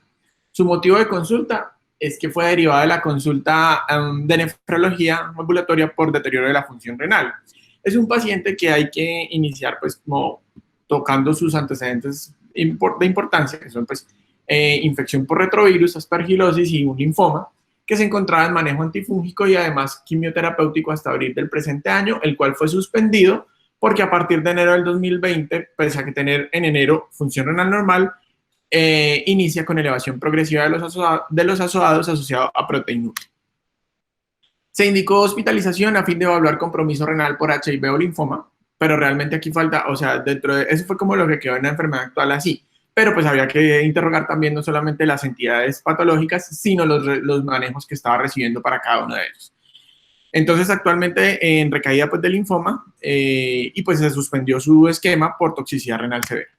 Su motivo de consulta es que fue derivada de la consulta de nefrología ambulatoria por deterioro de la función renal. Es un paciente que hay que iniciar pues como tocando sus antecedentes de importancia, que son pues infección por retrovirus, aspergilosis y un linfoma, que se encontraba en manejo antifúngico y además quimioterapéutico hasta abril del presente año, el cual fue suspendido porque a partir de enero del 2020, pese a que tener en enero función renal normal, inicia con elevación progresiva de los azoados asociado a proteinúria. Se indicó hospitalización a fin de evaluar compromiso renal por HIV o linfoma, pero realmente aquí falta, o sea, eso fue como lo que quedó en la enfermedad actual así, pero pues había que interrogar también no solamente las entidades patológicas, sino los manejos que estaba recibiendo para cada uno de ellos. Entonces, actualmente en recaída pues, del linfoma y pues se suspendió su esquema por toxicidad renal severa.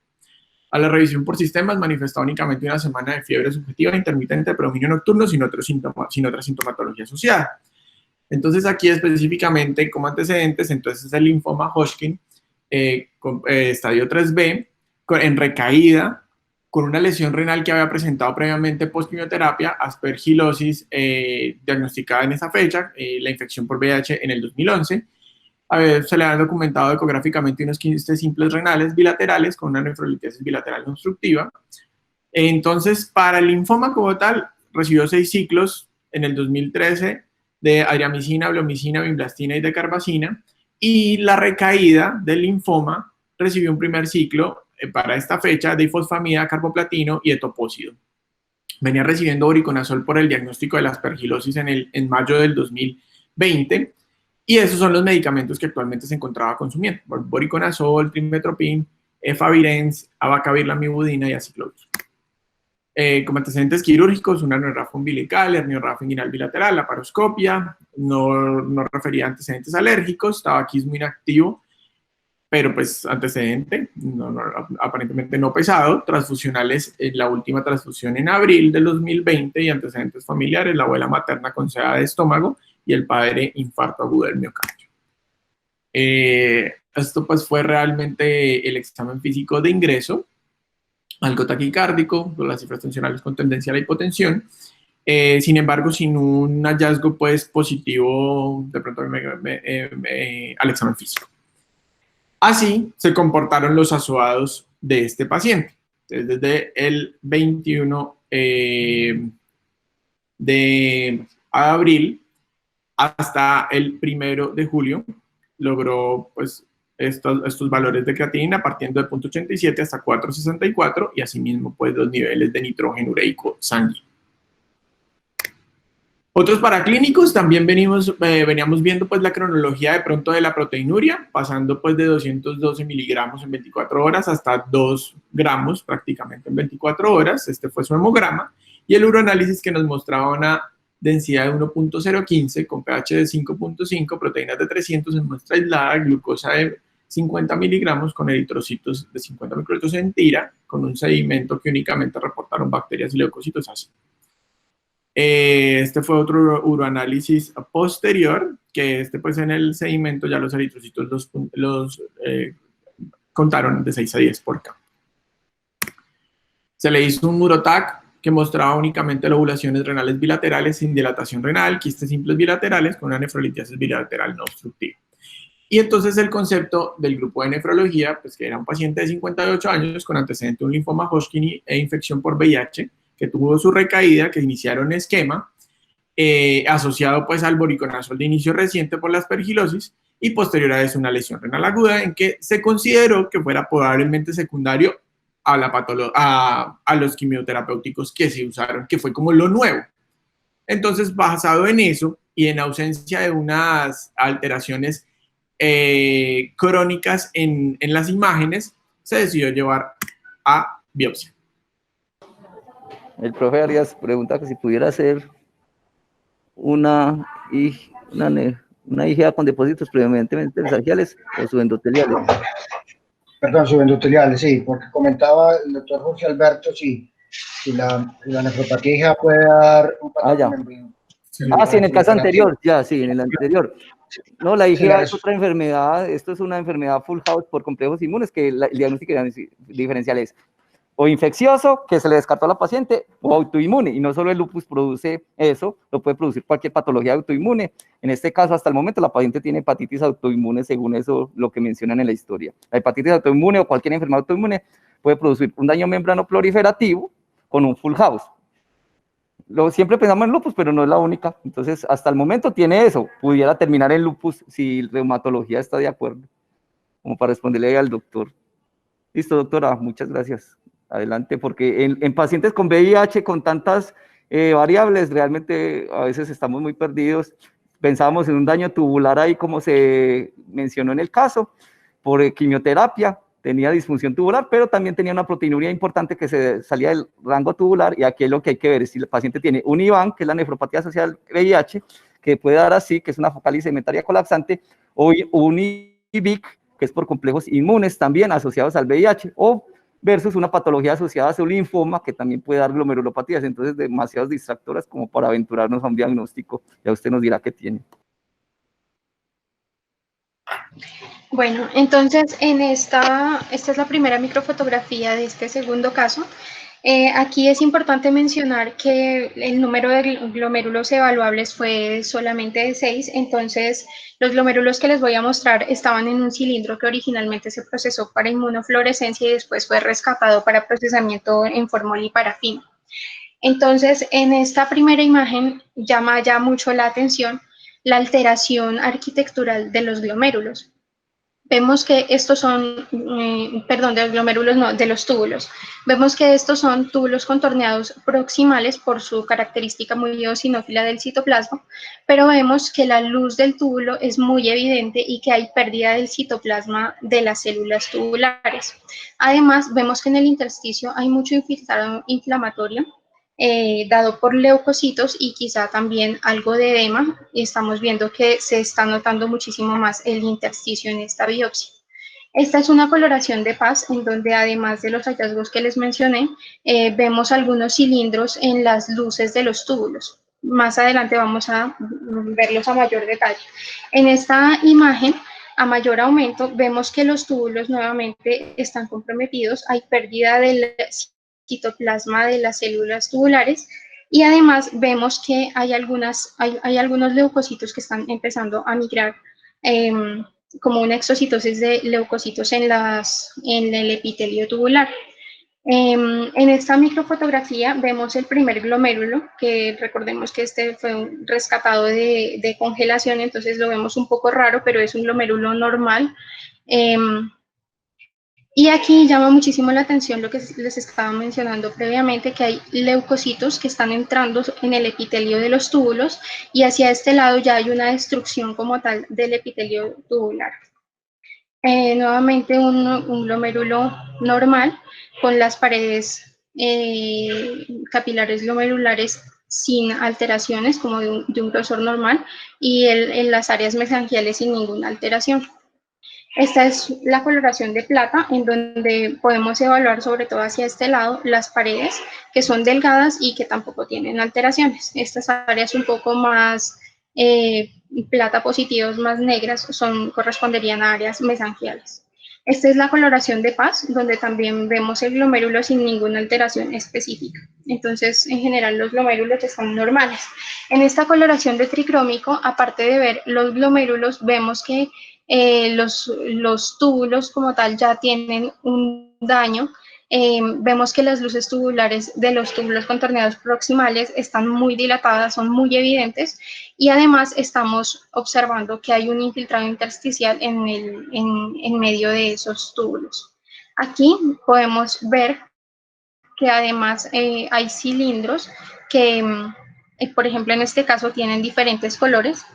A la revisión por sistemas manifestó únicamente una semana de fiebre subjetiva intermitente, predominio nocturno sin otra sintomatología asociada. Entonces, aquí específicamente como antecedentes, entonces es el linfoma Hodgkin, estadio 3B, en recaída, con una lesión renal que había presentado previamente post-quimioterapia, aspergilosis diagnosticada en esa fecha, la infección por VIH en el 2011. Se le han documentado ecográficamente unos quistes simples renales bilaterales con una nefrolitiasis bilateral no obstructiva. Entonces, para el linfoma como tal, recibió 6 ciclos en el 2013 de adriamicina, bleomicina, vinblastina y decarbazina, y la recaída del linfoma recibió un primer ciclo para esta fecha de ifosfamida, carboplatino y etopósido. Venía recibiendo oriconazol por el diagnóstico de la aspergilosis en mayo del 2020, y esos son los medicamentos que actualmente se encontraba consumiendo: voriconazol, trimmetoprim, efavirenz, abacavir, lamivudina y aciclovir. Como antecedentes quirúrgicos, una neuralgia umbilical, herniorrafia inguinal bilateral, laparoscopia, no refería a antecedentes alérgicos, tabaquismo inactivo, pero pues antecedente, aparentemente no pesado, transfusionales, la última transfusión en abril del 2020 y antecedentes familiares, la abuela materna con SEA de estómago y el padre infarto agudo del miocardio. Esto pues fue realmente el examen físico de ingreso, algo taquicárdico, las cifras tensionales con tendencia a la hipotensión, sin embargo sin un hallazgo pues positivo de pronto al examen físico. Así se comportaron los asoados de este paciente. Desde el 21 de abril hasta el 1 de julio logró pues, estos valores de creatinina partiendo de 0.87 hasta 4.64 y asimismo pues, los niveles de nitrógeno ureico sanguíneo. Otros paraclínicos, también veníamos viendo pues la cronología de pronto de la proteinuria, pasando pues de 212 miligramos en 24 horas hasta 2 gramos prácticamente en 24 horas. Este fue su hemograma y el uroanálisis que nos mostraba una densidad de 1.015 con pH de 5.5, proteínas de 300 en muestra aislada, glucosa de 50 miligramos con eritrocitos de 50 microlitros en tira, con un sedimento que únicamente reportaron bacterias y leucocitos así. Este fue otro uroanálisis posterior, que pues en el sedimento ya los eritrocitos los contaron de 6 a 10 por K. Se le hizo un urotac que mostraba únicamente lobulaciones renales bilaterales sin dilatación renal, quistes simples bilaterales con una nefrolitiasis bilateral no obstructiva. Y entonces el concepto del grupo de nefrología, pues que era un paciente de 58 años con antecedente de un linfoma Hodgkin e infección por VIH, que tuvo su recaída, que iniciaron esquema, asociado pues al voriconazol de inicio reciente por la aspergilosis y posterior a eso una lesión renal aguda en que se consideró que fuera probablemente secundario a los quimioterapéuticos que se usaron, que fue como lo nuevo. Entonces, basado en eso y en ausencia de unas alteraciones crónicas en las imágenes, se decidió llevar a biopsia. El profe Arias pregunta que si pudiera hacer una IgA con depósitos previamente mesangiales o subendoteliales. Perdón, subendoteliales, sí, porque comentaba el doctor Jorge Alberto si la nefropatía IgA puede dar un patrón. Sí, en el caso anterior, sí, en el anterior. No, la IgA es otra enfermedad, esto es una enfermedad full house por complejos inmunes, que el diagnóstico diferencial es o infeccioso, que se le descartó a la paciente, o autoinmune, y no solo el lupus produce eso, lo puede producir cualquier patología autoinmune. En este caso, hasta el momento, la paciente tiene hepatitis autoinmune, según eso, lo que mencionan en la historia. La hepatitis autoinmune o cualquier enfermedad autoinmune puede producir un daño membrano proliferativo con un full house. Siempre pensamos en lupus, pero no es la única. Entonces, hasta el momento tiene eso. Pudiera terminar en lupus si reumatología está de acuerdo, como para responderle al doctor. Listo, doctora, muchas gracias. Adelante, porque en pacientes con VIH, con tantas variables, realmente a veces estamos muy perdidos. Pensábamos en un daño tubular ahí, como se mencionó en el caso, por quimioterapia, tenía disfunción tubular, pero también tenía una proteinuria importante que se salía del rango tubular, y aquí lo que hay que ver es si el paciente tiene un IBAN, que es la nefropatía asociada al VIH, que puede dar así, que es una focal sedimentaria colapsante, o un IBIC, que es por complejos inmunes también asociados al VIH, o versus una patología asociada a su linfoma, que también puede dar glomerulopatías. Entonces, demasiadas distractoras como para aventurarnos a un diagnóstico. Ya usted nos dirá qué tiene. Bueno, entonces, esta es la primera microfotografía de este segundo caso. Aquí es importante mencionar que el número de glomérulos evaluables fue solamente de 6, entonces los glomérulos que les voy a mostrar estaban en un cilindro que originalmente se procesó para inmunofluorescencia y después fue rescatado para procesamiento en formol y parafina. Entonces, en esta primera imagen llama ya mucho la atención la alteración arquitectural de los glomérulos. Vemos que estos son, de los glomérulos no, de los túbulos. Vemos que estos son túbulos contorneados proximales por su característica muy eosinófila del citoplasma, pero vemos que la luz del túbulo es muy evidente y que hay pérdida del citoplasma de las células tubulares. Además, vemos que en el intersticio hay mucho infiltrado inflamatorio, dado por leucocitos y quizá también algo de edema, y estamos viendo que se está notando muchísimo más el intersticio en esta biopsia. Esta es una coloración de paz en donde además de los hallazgos que les mencioné, vemos algunos cilindros en las luces de los túbulos. Más adelante vamos a verlos a mayor detalle. En esta imagen, a mayor aumento, vemos que los túbulos nuevamente están comprometidos, hay pérdida del citoplasma de las células tubulares y además vemos que hay algunos leucocitos que están empezando a migrar como una exocitosis de leucocitos en el epitelio tubular. En esta microfotografía vemos el primer glomérulo, que recordemos que este fue un rescatado de congelación, entonces lo vemos un poco raro, pero es un glomérulo normal. Y aquí llama muchísimo la atención lo que les estaba mencionando previamente, que hay leucocitos que están entrando en el epitelio de los túbulos y hacia este lado ya hay una destrucción como tal del epitelio tubular. Nuevamente un glomérulo normal con las paredes capilares glomerulares sin alteraciones, como de un grosor normal, y en las áreas mesangiales sin ninguna alteración. Esta es la coloración de plata, en donde podemos evaluar sobre todo hacia este lado las paredes que son delgadas y que tampoco tienen alteraciones. Estas áreas un poco más plata positivas, más negras, corresponderían a áreas mesangiales. Esta es la coloración de paz, donde también vemos el glomérulo sin ninguna alteración específica. Entonces, en general, los glomérulos están normales. En esta coloración de tricrómico, aparte de ver los glomérulos, vemos que los túbulos como tal ya tienen un daño. Vemos que las luces tubulares de los túbulos contorneados proximales están muy dilatadas, son muy evidentes, y además estamos observando que hay un infiltrado intersticial en medio de esos túbulos. Aquí podemos ver que además hay cilindros que, por ejemplo, en este caso tienen diferentes colores,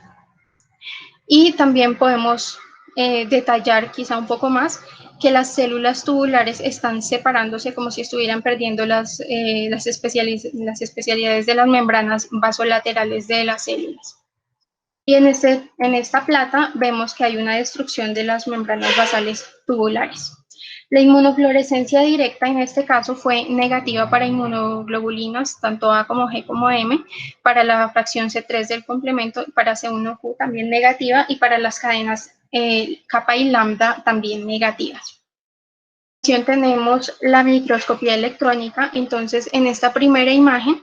y también podemos detallar quizá un poco más que las células tubulares están separándose como si estuvieran perdiendo las especialidades de las membranas vasolaterales de las células. Y en esta plata vemos que hay una destrucción de las membranas basales tubulares. La inmunofluorescencia directa en este caso fue negativa para inmunoglobulinas, tanto A como G como M, para la fracción C3 del complemento, para C1Q también negativa, y para las cadenas kappa y lambda también negativas. Tenemos la microscopía electrónica. Entonces, en esta primera imagen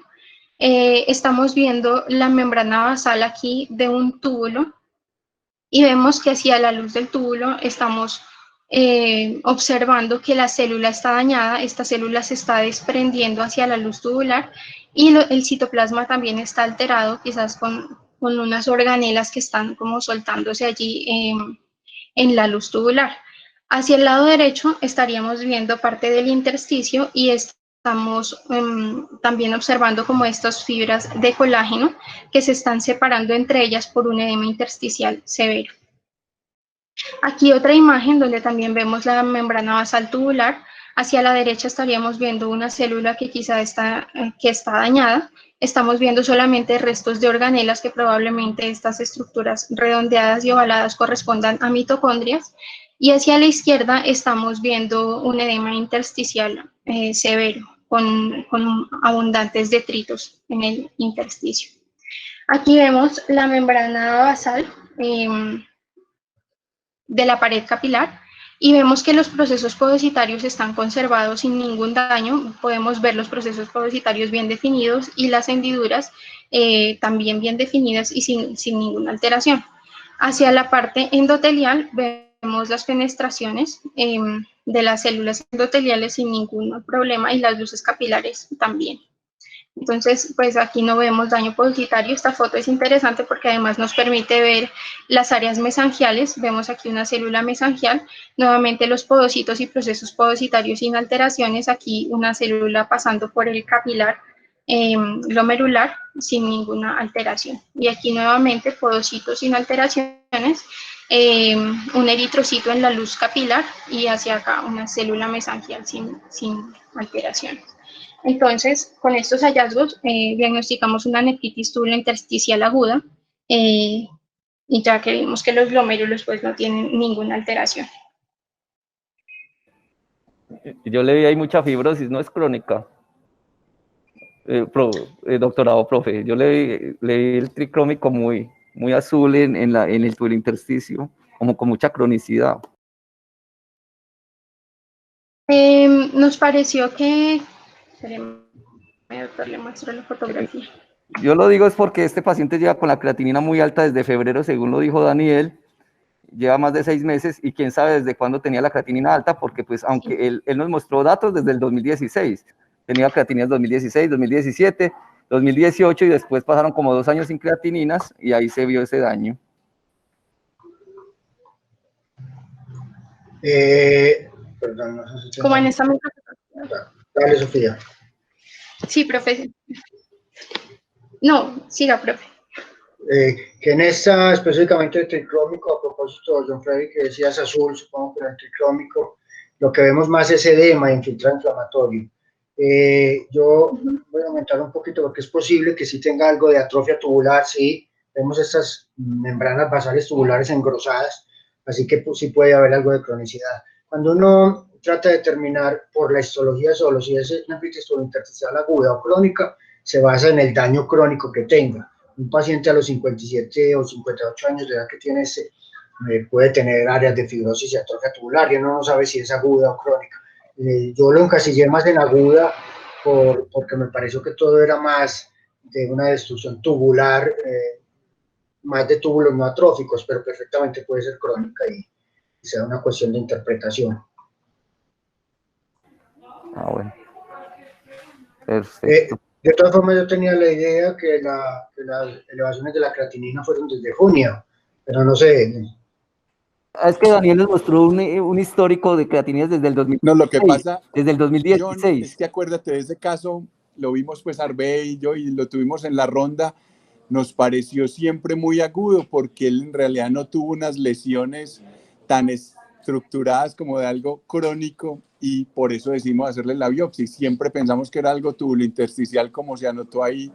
estamos viendo la membrana basal aquí de un túbulo y vemos que hacia la luz del túbulo estamos observando que la célula está dañada, esta célula se está desprendiendo hacia la luz tubular y el citoplasma también está alterado, quizás con unas organelas que están como soltándose allí en la luz tubular. Hacia el lado derecho estaríamos viendo parte del intersticio y estamos también observando como estas fibras de colágeno que se están separando entre ellas por un edema intersticial severo. Aquí otra imagen donde también vemos la membrana basal tubular. Hacia la derecha estaríamos viendo una célula que quizá está dañada. Estamos viendo solamente restos de organelas, que probablemente estas estructuras redondeadas y ovaladas correspondan a mitocondrias. Y hacia la izquierda estamos viendo un edema intersticial severo, con abundantes detritos en el intersticio. Aquí vemos la membrana basal de la pared capilar y vemos que los procesos podocitarios están conservados sin ningún daño. Podemos ver los procesos podocitarios bien definidos y las hendiduras también bien definidas y sin ninguna alteración. Hacia la parte endotelial vemos las fenestraciones de las células endoteliales sin ningún problema y las luces capilares también. Entonces, pues aquí no vemos daño podocitario. Esta foto es interesante porque además nos permite ver las áreas mesangiales. Vemos aquí una célula mesangial, nuevamente los podocitos y procesos podocitarios sin alteraciones. Aquí una célula pasando por el capilar glomerular sin ninguna alteración. Y aquí nuevamente podocitos sin alteraciones, un eritrocito en la luz capilar y hacia acá una célula mesangial sin alteraciones. Entonces, con estos hallazgos diagnosticamos una nefritis tubular intersticial aguda y ya que vimos que los glomérulos pues no tienen ninguna alteración. Yo le vi ahí mucha fibrosis, no es crónica. Doctorado, profe, yo le vi el tricrómico muy azul en el túbulo intersticio, como con mucha cronicidad. Nos pareció que... Doctor, le muestro la fotografía. Yo lo digo es porque este paciente lleva con la creatinina muy alta desde febrero, según lo dijo Daniel, lleva más de 6 meses y quién sabe desde cuándo tenía la creatinina alta, porque pues aunque él nos mostró datos desde el 2016, tenía creatininas 2016, 2017, 2018 y después pasaron como 2 años sin creatininas y ahí se vio ese daño. Perdón, no sé si Como en esta misma... Dale, Sofía. Sí, profe. No, siga, profe. Que en esta, específicamente el tricrómico, a propósito de John Freddy, que decías azul, supongo que era el tricrómico, lo que vemos más es edema, infiltrado inflamatorio. Yo voy a aumentar un poquito porque es posible que sí tenga algo de atrofia tubular, sí, vemos estas membranas basales tubulares engrosadas, así que pues, sí puede haber algo de cronicidad. Cuando uno trata de determinar por la histología solo si es una nefritis tubulointersticial aguda o crónica, se basa en el daño crónico que tenga. Un paciente a los 57 o 58 años de edad que tiene puede tener áreas de fibrosis y atrofia tubular y uno no sabe si es aguda o crónica. Yo lo encasillé más en aguda porque me pareció que todo era más de una destrucción tubular, más de túbulos no atróficos, pero perfectamente puede ser crónica y sea una cuestión de interpretación. Ah, bueno. Perfecto. De todas formas, yo tenía la idea que las elevaciones de la creatinina fueron desde junio, pero no sé. Es que Daniel nos mostró un histórico de creatininas desde el 2016. No, lo que pasa, desde el 2016. John, es que acuérdate de ese caso, lo vimos pues Arbe y yo y lo tuvimos en la ronda, nos pareció siempre muy agudo porque él en realidad no tuvo unas lesiones tan estructuradas como de algo crónico y por eso decidimos hacerle la biopsia. Siempre pensamos que era algo tubulointersticial como se anotó ahí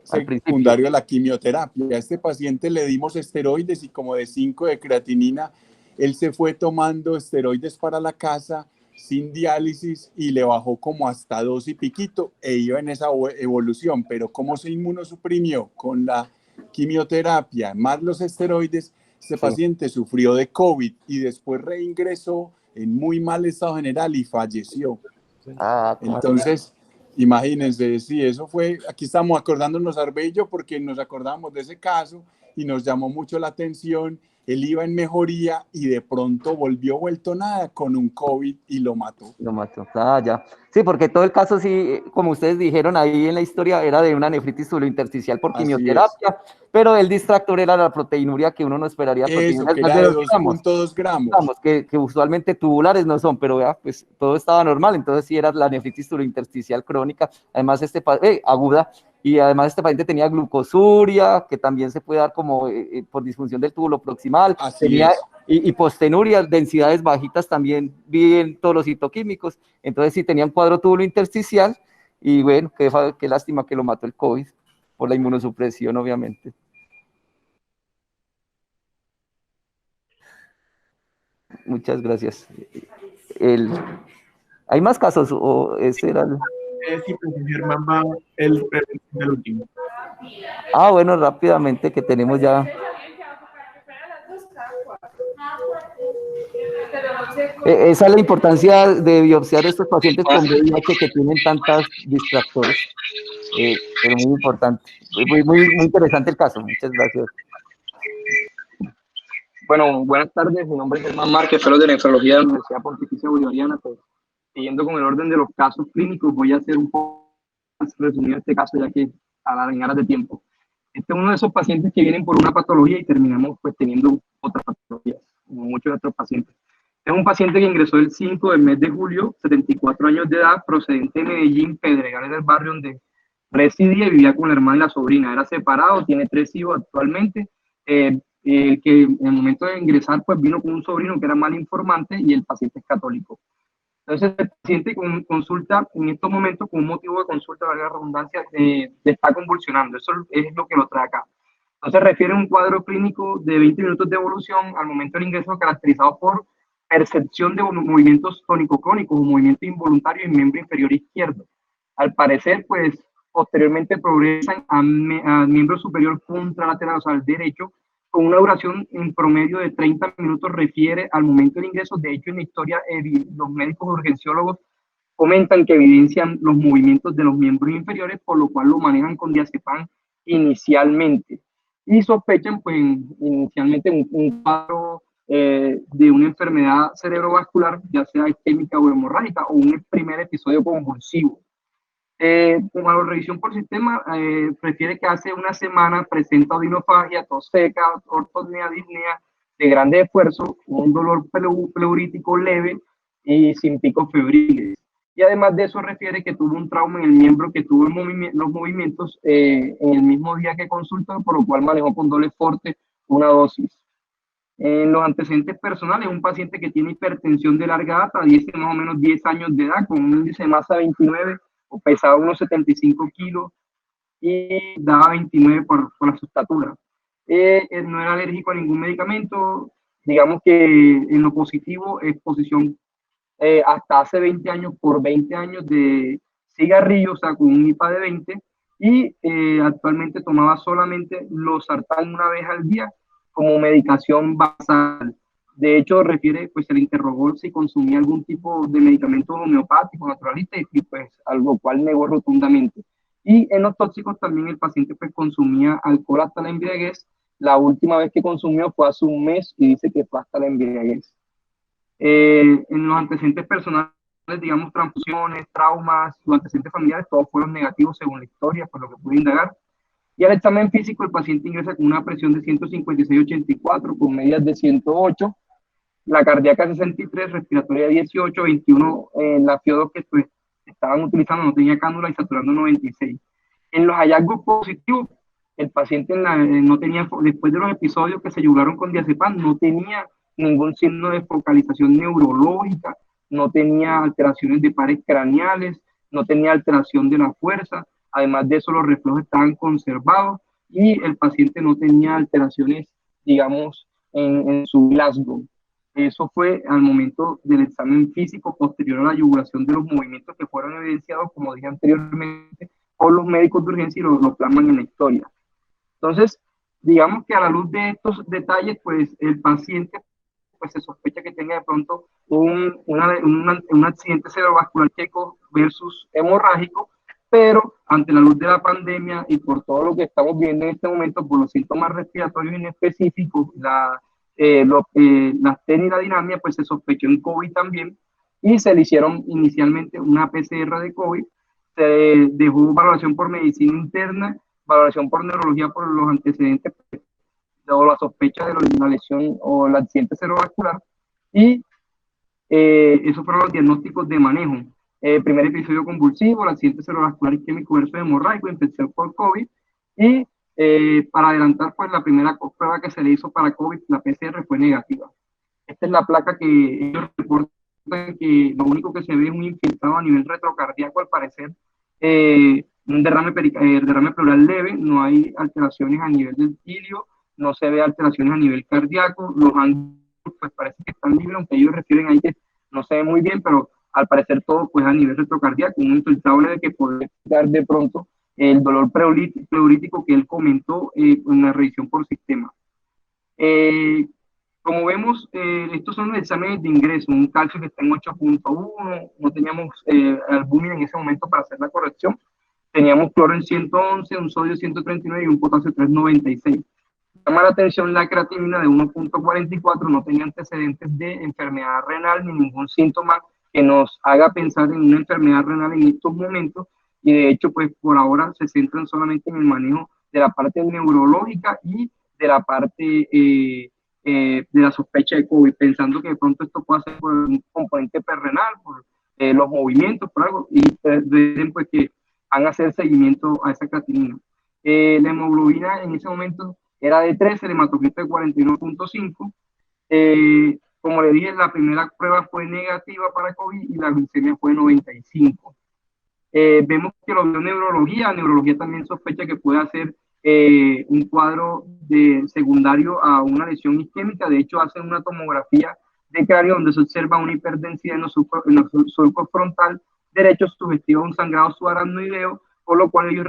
secundario a la quimioterapia. A este paciente le dimos esteroides y como de 5 de creatinina, él se fue tomando esteroides para la casa sin diálisis y le bajó como hasta 2 y piquito e iba en esa evolución, pero como se inmunosuprimió con la quimioterapia más los esteroides, este paciente sufrió de COVID y después reingresó en muy mal estado general y falleció. Entonces, imagínense, sí, eso fue, aquí estamos acordándonos Arbe y yo porque nos acordamos de ese caso y nos llamó mucho la atención. Él iba en mejoría y de pronto volvió vuelto nada con un COVID y lo mató. Lo mató, ya. Sí, porque todo el caso, sí, como ustedes dijeron ahí en la historia, era de una nefritis tubulointersticial por quimioterapia, pero el distractor era la proteinuria que uno no esperaría. Eso, que era de 2.2 gramos. Que usualmente tubulares no son, pero vea, pues todo estaba normal, entonces sí era la nefritis tubulointersticial crónica, además aguda, y además este paciente tenía glucosuria, que también se puede dar como por disfunción del túbulo proximal, y postenuria, densidades bajitas también vi en todos los citoquímicos, entonces sí tenía un cuadro túbulo intersticial, y bueno, qué lástima que lo mató el COVID, por la inmunosupresión obviamente. Muchas gracias. ¿Hay más casos o ese era el...? Sí, pues Germán va el último. Ah, bueno, rápidamente que tenemos ya... Esa es la importancia de biopsiar a estos pacientes con VIH que tienen tantas distractores. Pero muy importante, muy interesante el caso. Muchas gracias. Bueno, buenas tardes. Mi nombre es Germán Márquez, fellow de nefrología de la Universidad Pontificia Bolivariana. Pues, siguiendo con el orden de los casos clínicos, voy a hacer un poco más resumido este caso, ya que en aras de tiempo. Este es uno de esos pacientes que vienen por una patología y terminamos pues teniendo otras patologías, como muchos de otros pacientes. Es un paciente que ingresó el 5 del mes de julio, 74 años de edad, procedente de Medellín, Pedregal, del barrio donde residía y vivía con la hermana y la sobrina. Era separado, tiene 3 hijos actualmente. Que en el momento de ingresar pues vino con un sobrino que era mal informante y el paciente es católico. Entonces el paciente consulta en estos momentos con un motivo de consulta, valga la redundancia, está convulsionando. Eso es lo que lo trae acá. Entonces refiere un cuadro clínico de 20 minutos de evolución al momento del ingreso caracterizado por percepción de movimientos tónico-clónicos o movimientos involuntarios en miembro inferior izquierdo. Al parecer, pues, posteriormente progresan a miembro superior contralateral, o sea, al derecho, con una duración en promedio de 30 minutos, refiere al momento del ingreso. De hecho, en la historia, los médicos urgenciólogos comentan que evidencian los movimientos de los miembros inferiores, por lo cual lo manejan con diazepam inicialmente. Y sospechan, pues, inicialmente un cuadro de una enfermedad cerebrovascular, ya sea isquémica o hemorrágica, o un primer episodio convulsivo. Como la revisión por sistema, refiere que hace una semana presenta odinofagia, tos seca, ortopnea, disnea de grande esfuerzo, un dolor pleurítico leve y sin picos febriles. Y además de eso refiere que tuvo un trauma en el miembro, que tuvo los movimientos en el mismo día que consultó, por lo cual manejó con doble forte una dosis. En los antecedentes personales, un paciente que tiene hipertensión de larga data, dice más o menos 10 años de edad, con un índice de masa 29, o pesaba unos 75 kilos y daba 29 por la su estatura. No era alérgico a ningún medicamento, digamos que en lo positivo, exposición hasta hace 20 años por 20 años de cigarrillos, o sea, con un IPA de 20, y actualmente tomaba solamente losartán una vez al día como medicación basal. De hecho, refiere, pues se le interrogó si consumía algún tipo de medicamento homeopático, naturalista, y pues algo cual negó rotundamente. Y en los tóxicos también el paciente pues consumía alcohol hasta la embriaguez. La última vez que consumió fue hace un mes y dice que fue hasta la embriaguez. En los antecedentes personales, digamos, transfusiones, traumas, los antecedentes familiares, todos fueron negativos según la historia, por lo que pude indagar. Y al examen físico, el paciente ingresa con una presión de 156/84, con medias de 108, la cardíaca 63, respiratoria 18, 21, la FIO2 que pues, estaban utilizando no tenía cánula y saturando 96. En los hallazgos positivos, el paciente no tenía, después de los episodios que se ayudaron con diazepam, no tenía ningún signo de focalización neurológica, no tenía alteraciones de pares craneales, no tenía alteración de la fuerza. Además de eso, los reflejos estaban conservados y el paciente no tenía alteraciones, digamos, en su Glasgow. Eso fue al momento del examen físico posterior a la yugulación de los movimientos que fueron evidenciados, como dije anteriormente, por los médicos de urgencia y lo plasman en la historia. Entonces, digamos que a la luz de estos detalles, pues el paciente pues se sospecha que tenga de pronto un accidente cerebrovascular checo versus hemorrágico, pero ante la luz de la pandemia y por todo lo que estamos viendo en este momento, por los síntomas respiratorios inespecíficos, la astenia y la dinamia, pues se sospechó en COVID también, y se le hicieron inicialmente una PCR de COVID, se dejó valoración por medicina interna, valoración por neurología por los antecedentes o la sospecha de la lesión o el accidente cerebrovascular, y esos fueron los diagnósticos de manejo. Primer episodio convulsivo, el accidente cerebrovascular isquémico versus hemorrágico, infección por COVID, y para adelantar, pues la primera prueba que se le hizo para COVID, la PCR, fue negativa. Esta es la placa que ellos reportan, que lo único que se ve es un infiltrado a nivel retrocardíaco, al parecer, un derrame pleural leve, no hay alteraciones a nivel del cilio, no se ve alteraciones a nivel cardíaco, los ángulos pues parece que están libres, aunque ellos refieren ahí que no se ve muy bien, pero al parecer todo pues a nivel retrocardíaco, un infiltrado leve que puede dar de pronto el dolor pleurítico que él comentó en la revisión por sistema. Como vemos, estos son los exámenes de ingreso, un calcio que está en 8.1, no teníamos albúmina en ese momento para hacer la corrección, teníamos cloro en 111, un sodio 139 y un potasio 396. Llama la atención la creatinina de 1.44, no tenía antecedentes de enfermedad renal ni ningún síntoma que nos haga pensar en una enfermedad renal en estos momentos, y de hecho pues por ahora se centran solamente en el manejo de la parte neurológica y de la parte de la sospecha de COVID, pensando que de pronto esto puede ser por un componente perrenal, por los movimientos, por algo, y dicen pues que van a hacer seguimiento a esa creatinina. La hemoglobina en ese momento era de 13, el hematocrito de 41.5. Como le dije, la primera prueba fue negativa para COVID y la glicemia fue 95. Vemos que lo vio neurología también sospecha que puede hacer un cuadro secundario a una lesión isquémica. De hecho, hacen una tomografía de cráneo, donde se observa una hiperdensidad en los surcos frontal derecho sugestivo a un sangrado subaracnoideo, por lo cual ellos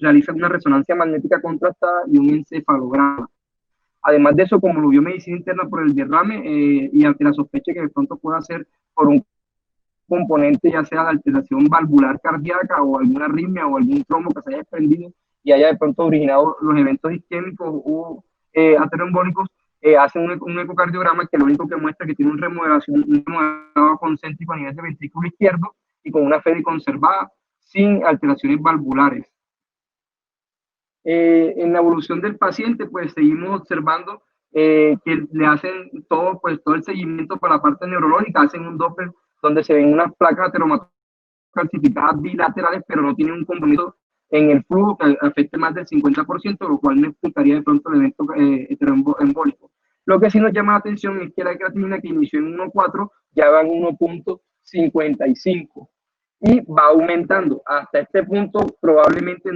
realizan una resonancia magnética contrastada y un encefalograma. Además de eso, como lo vio medicina interna por el derrame y ante la sospecha que de pronto pueda ser por un componente, ya sea de alteración valvular cardíaca o alguna arritmia o algún trombo que se haya desprendido y haya de pronto originado los eventos isquémicos o ateroembólicos, hacen un ecocardiograma que lo único que muestra que tiene un remodelado concéntrico a nivel de ventrículo izquierdo y con una FEDI conservada, sin alteraciones valvulares. En la evolución del paciente, pues seguimos observando que le hacen todo el seguimiento para la parte neurológica, hacen un Doppler donde se ven unas placas ateromatosas calcificadas bilaterales, pero no tienen un compromiso en el flujo que afecte más del 50%, lo cual me explicaría de pronto el evento heteroembólico. Lo que sí nos llama la atención es que la creatinina, que inició en 1.4, ya va en 1.55 y va aumentando. Hasta este punto probablemente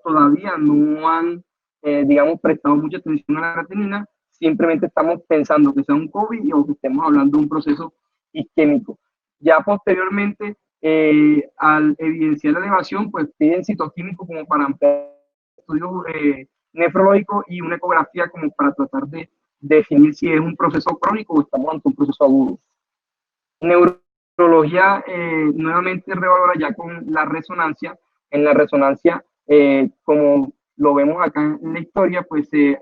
todavía no han, digamos, prestado mucha atención a la creatinina, simplemente estamos pensando que sea un COVID o que estemos hablando de un proceso isquémico. Ya posteriormente, al evidenciar la elevación, pues piden citoquímico como para ampliar estudios nefrológicos y una ecografía como para tratar de definir si es un proceso crónico o estamos ante un proceso agudo. Neurología nuevamente revalora ya con la resonancia. En la resonancia, como lo vemos acá en la historia, pues se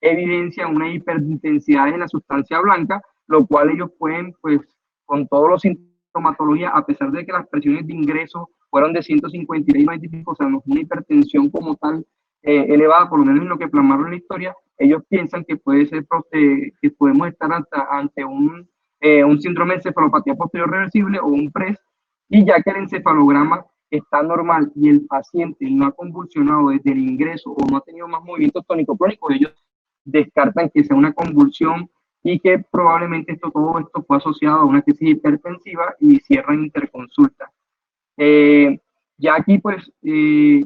evidencia una hiperintensidad en la sustancia blanca, lo cual ellos pueden, pues, con todos los sintomatología, a pesar de que las presiones de ingreso fueron de 156, o sea, no es una hipertensión como tal elevada, por lo menos en lo que plasmaron en la historia, ellos piensan que puede ser, que podemos estar ante un síndrome de encefalopatía posterior reversible o un PRES, y ya que el encefalograma está normal y el paciente no ha convulsionado desde el ingreso o no ha tenido más movimientos tónico-clónicos, ellos descartan que sea una convulsión y que probablemente todo esto fue asociado a una crisis hipertensiva y cierran interconsulta. Ya aquí, pues,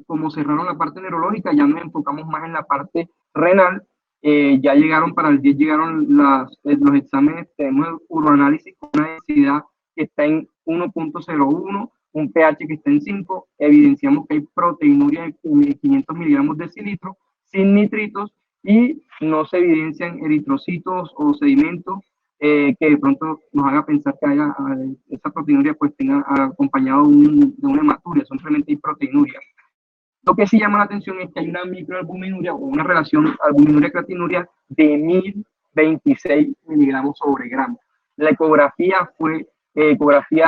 como cerraron la parte neurológica, ya nos enfocamos más en la parte renal. Ya llegaron, para el 10 llegaron los exámenes, tenemos el uroanálisis con una densidad que está en 1.01, un pH que está en 5, evidenciamos que hay proteinuria de 500 miligramos de decilitro, sin nitritos, y no se evidencian eritrocitos o sedimentos que de pronto nos haga pensar que esa proteinuria pues tenga acompañado de una hematuria, simplemente hay proteinuria. Lo que sí llama la atención es que hay una microalbuminuria o una relación albuminuria-creatinuria de 1026 miligramos sobre gramo. La ecografía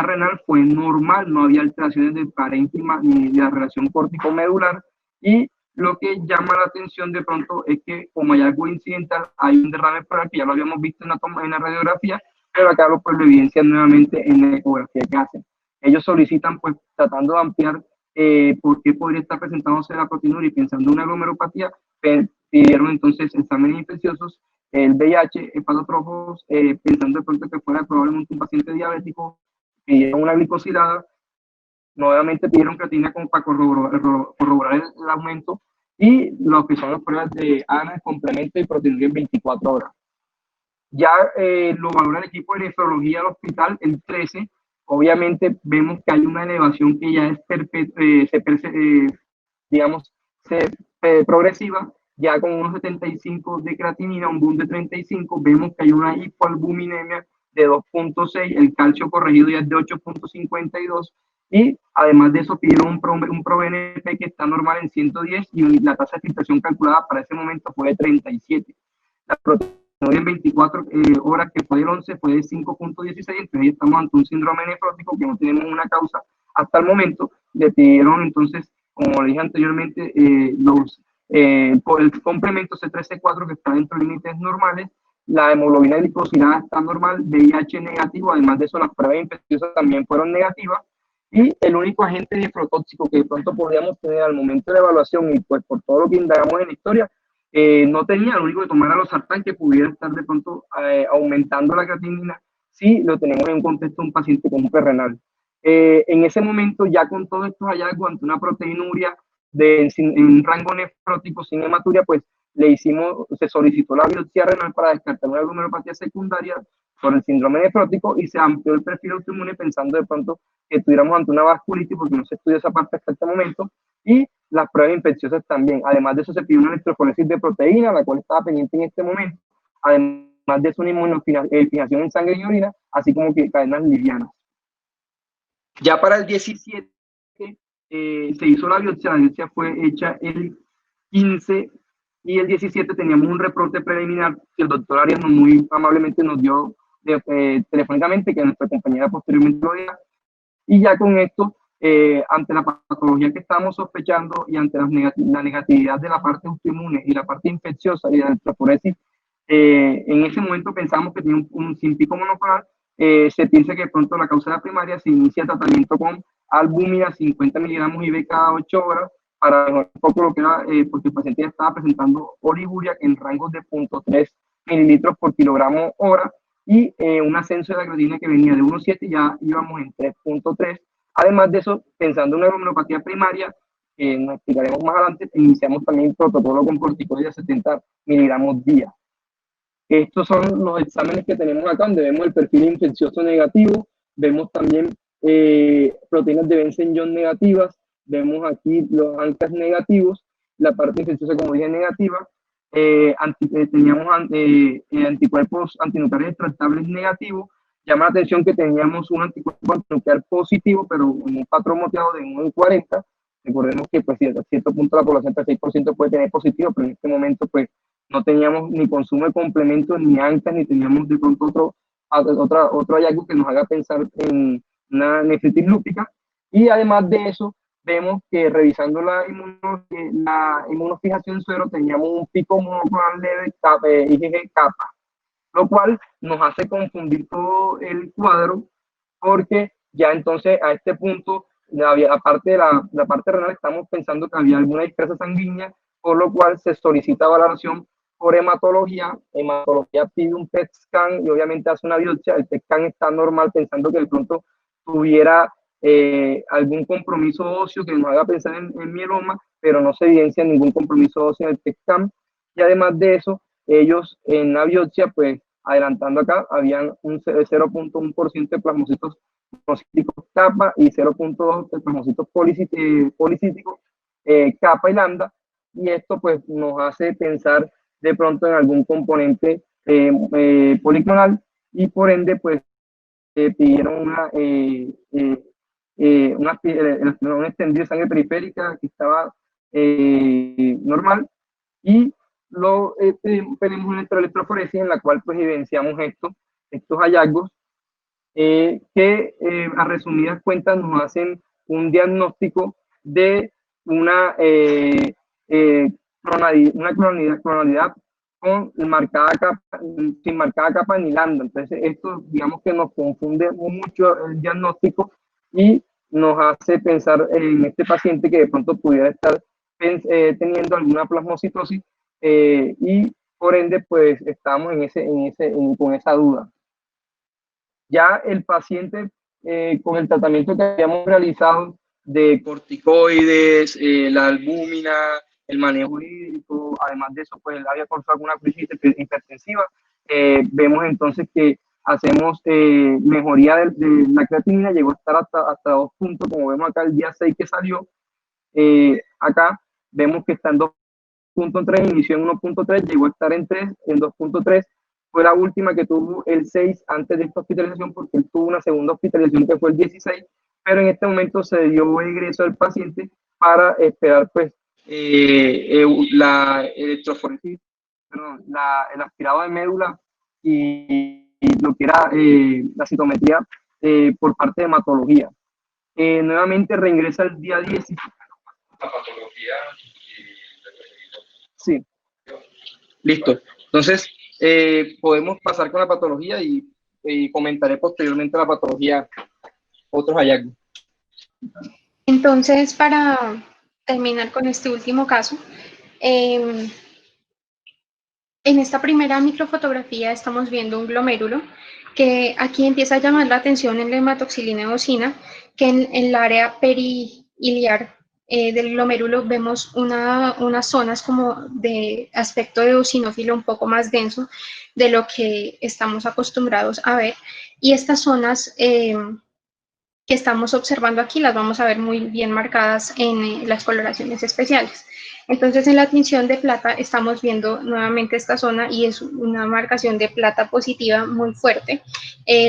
renal fue normal, no había alteraciones del parénquima ni de la relación córtico-medular, y lo que llama la atención de pronto es que, como hay algo incidental, hay un derrame pleural que ya lo habíamos visto en la radiografía, pero acá lo evidencian nuevamente en la ecografía que hacen. Ellos solicitan, pues, tratando de ampliar por qué podría estar presentándose la proteinuria y pensando en una glomeropatía, pidieron entonces exámenes infecciosos, el VIH, hepatotrófos, pensando de pronto que fuera probablemente un paciente diabético, pidieron una glicosilada, nuevamente pidieron creatinina como para corroborar el aumento, y lo que son las pruebas de ANA, complemento y proteinuria en 24 horas. Ya lo valora el equipo de nefrología del hospital el 13, obviamente vemos que hay una elevación que ya es progresiva, ya con unos 75 de creatinina, un boom de 35, vemos que hay una hipoalbuminemia de 2.6, el calcio corregido ya es de 8.52, y además de eso pidieron un ProBNP que está normal en 110 y la tasa de filtración calculada para ese momento fue de 37. La proteinuria en 24 horas, que fue del 11, fue de 5.16, entonces ahí estamos ante un síndrome nefrótico que no tenemos una causa hasta el momento. Le pidieron entonces, como le dije anteriormente, por el complemento C3C4 que está dentro de límites normales, la hemoglobina glicosilada está normal, VIH negativo, además de eso las pruebas infecciosas también fueron negativas, y el único agente nefrotóxico que de pronto podríamos tener al momento de la evaluación, y pues por todo lo que indagamos en la historia, no tenía, lo único que tomar a los sartán que pudiera estar de pronto aumentando la creatinina si lo tenemos en un contexto de un paciente con un renal. En ese momento, ya con todos estos hallazgos ante una proteinuria en un rango nefrótico sin hematuria, pues se solicitó la biopsia renal para descartar una glomerulopatía secundaria, sobre el síndrome nefrótico y se amplió el perfil autoinmune pensando de pronto que estuviéramos ante una vasculitis porque no se estudió esa parte hasta este momento, y las pruebas infecciosas también. Además de eso se pidió una electroforesis de proteína, la cual estaba pendiente en este momento, además de eso una inmunofijación en sangre y orina, así como que cadenas livianas. Ya para el 17 se hizo la biopsia fue hecha el 15 y el 17 teníamos un reporte preliminar que el doctor Arias muy amablemente nos dio telefónicamente, que nuestra compañera posteriormente lo dio, y ya con esto, ante la patología que estábamos sospechando y ante la negatividad de la parte autoinmune y la parte infecciosa y de la electroforesis, en ese momento pensamos que tenía un simpico monoclonal. Se piensa que de pronto la causa de la primaria se inicia tratamiento con albúmina 50 miligramos IV cada 8 horas para mejorar un poco lo que era, porque el paciente ya estaba presentando oliguria en rangos de 0.3 mililitros por kilogramo hora y un ascenso de la creatinina que venía de 1.7 ya íbamos en 3.3. Además de eso, pensando en una homeopatía primaria, que nos explicaremos más adelante, iniciamos también protocolo con corticoides de 70 miligramos día. Estos son los exámenes que tenemos acá, donde vemos el perfil infeccioso negativo, vemos también proteínas de Benson-John negativas, vemos aquí los ANCAS negativos, la parte infecciosa, como dije, negativa, teníamos anticuerpos antinucleares extractables negativos. Llama la atención que teníamos un anticuerpo antinuclear positivo, pero en un patrón moteado de 1 en 40. Recordemos que pues, a cierto punto la población, hasta 6% puede tener positivo, pero en este momento pues no teníamos ni consumo de complementos, ni ANCAS, ni teníamos de pronto otro hallazgo que nos haga pensar en una nefritis lúpica. Y además de eso, vemos que revisando la inmunofijación suero teníamos un pico monoclonal leve IgG kappa, lo cual nos hace confundir todo el cuadro, porque ya entonces a este punto, aparte de la parte renal, estamos pensando que había alguna dispersa sanguínea, por lo cual se solicita valoración por hematología. Hematología pide un PET scan y obviamente hace una biopsia. El PET scan está normal, pensando que de pronto tuviera algún compromiso óseo que nos haga pensar en mieloma, pero no se evidencia ningún compromiso óseo en el PET scan. Y además de eso, ellos en la biopsia, pues adelantando acá, habían un 0.1% de plasmocitos monocíticos kappa y 0.2% de plasmocitos policíticos kappa y lambda, y esto pues nos hace pensar de pronto en algún componente policlonal, y por ende pues pidieron un extendido de sangre periférica que estaba normal, y tenemos una electroforesis en la cual pues evidenciamos estos hallazgos que a resumidas cuentas nos hacen un diagnóstico de una clonalidad con marcada capa, sin marcada capa ni lambda. Entonces esto digamos que nos confunde mucho el diagnóstico y nos hace pensar en este paciente que de pronto pudiera estar teniendo alguna plasmocitosis, y por ende pues estamos con esa duda. Ya el paciente con el tratamiento que habíamos realizado de corticoides, la albúmina, el manejo hídrico, además de eso, pues él había cursado alguna crisis hipertensiva. Vemos entonces que hacemos mejoría de la creatinina, llegó a estar hasta 2 puntos, como vemos acá el día 6 que salió. Acá vemos que está en 2.3, inició en 1.3, llegó a estar en 3, en 2.3. Fue la última que tuvo el 6 antes de esta hospitalización, porque él tuvo una segunda hospitalización que fue el 16, pero en este momento se dio egreso al paciente para esperar pues la electroforesis, el aspirado de médula y lo que era la citometría por parte de hematología. Nuevamente reingresa el día 10. La patología y sí. Listo. Entonces, podemos pasar con la patología y comentaré posteriormente la patología, otros hallazgos. Entonces, para terminar con este último caso, en esta primera microfotografía estamos viendo un glomérulo que aquí empieza a llamar la atención en la hematoxilina eosina, que en el área periliar del glomérulo vemos unas zonas como de aspecto eosinófilo un poco más denso de lo que estamos acostumbrados a ver, y estas zonas que estamos observando aquí las vamos a ver muy bien marcadas en las coloraciones especiales. Entonces, en la tinción de plata estamos viendo nuevamente esta zona y es una marcación de plata positiva muy fuerte,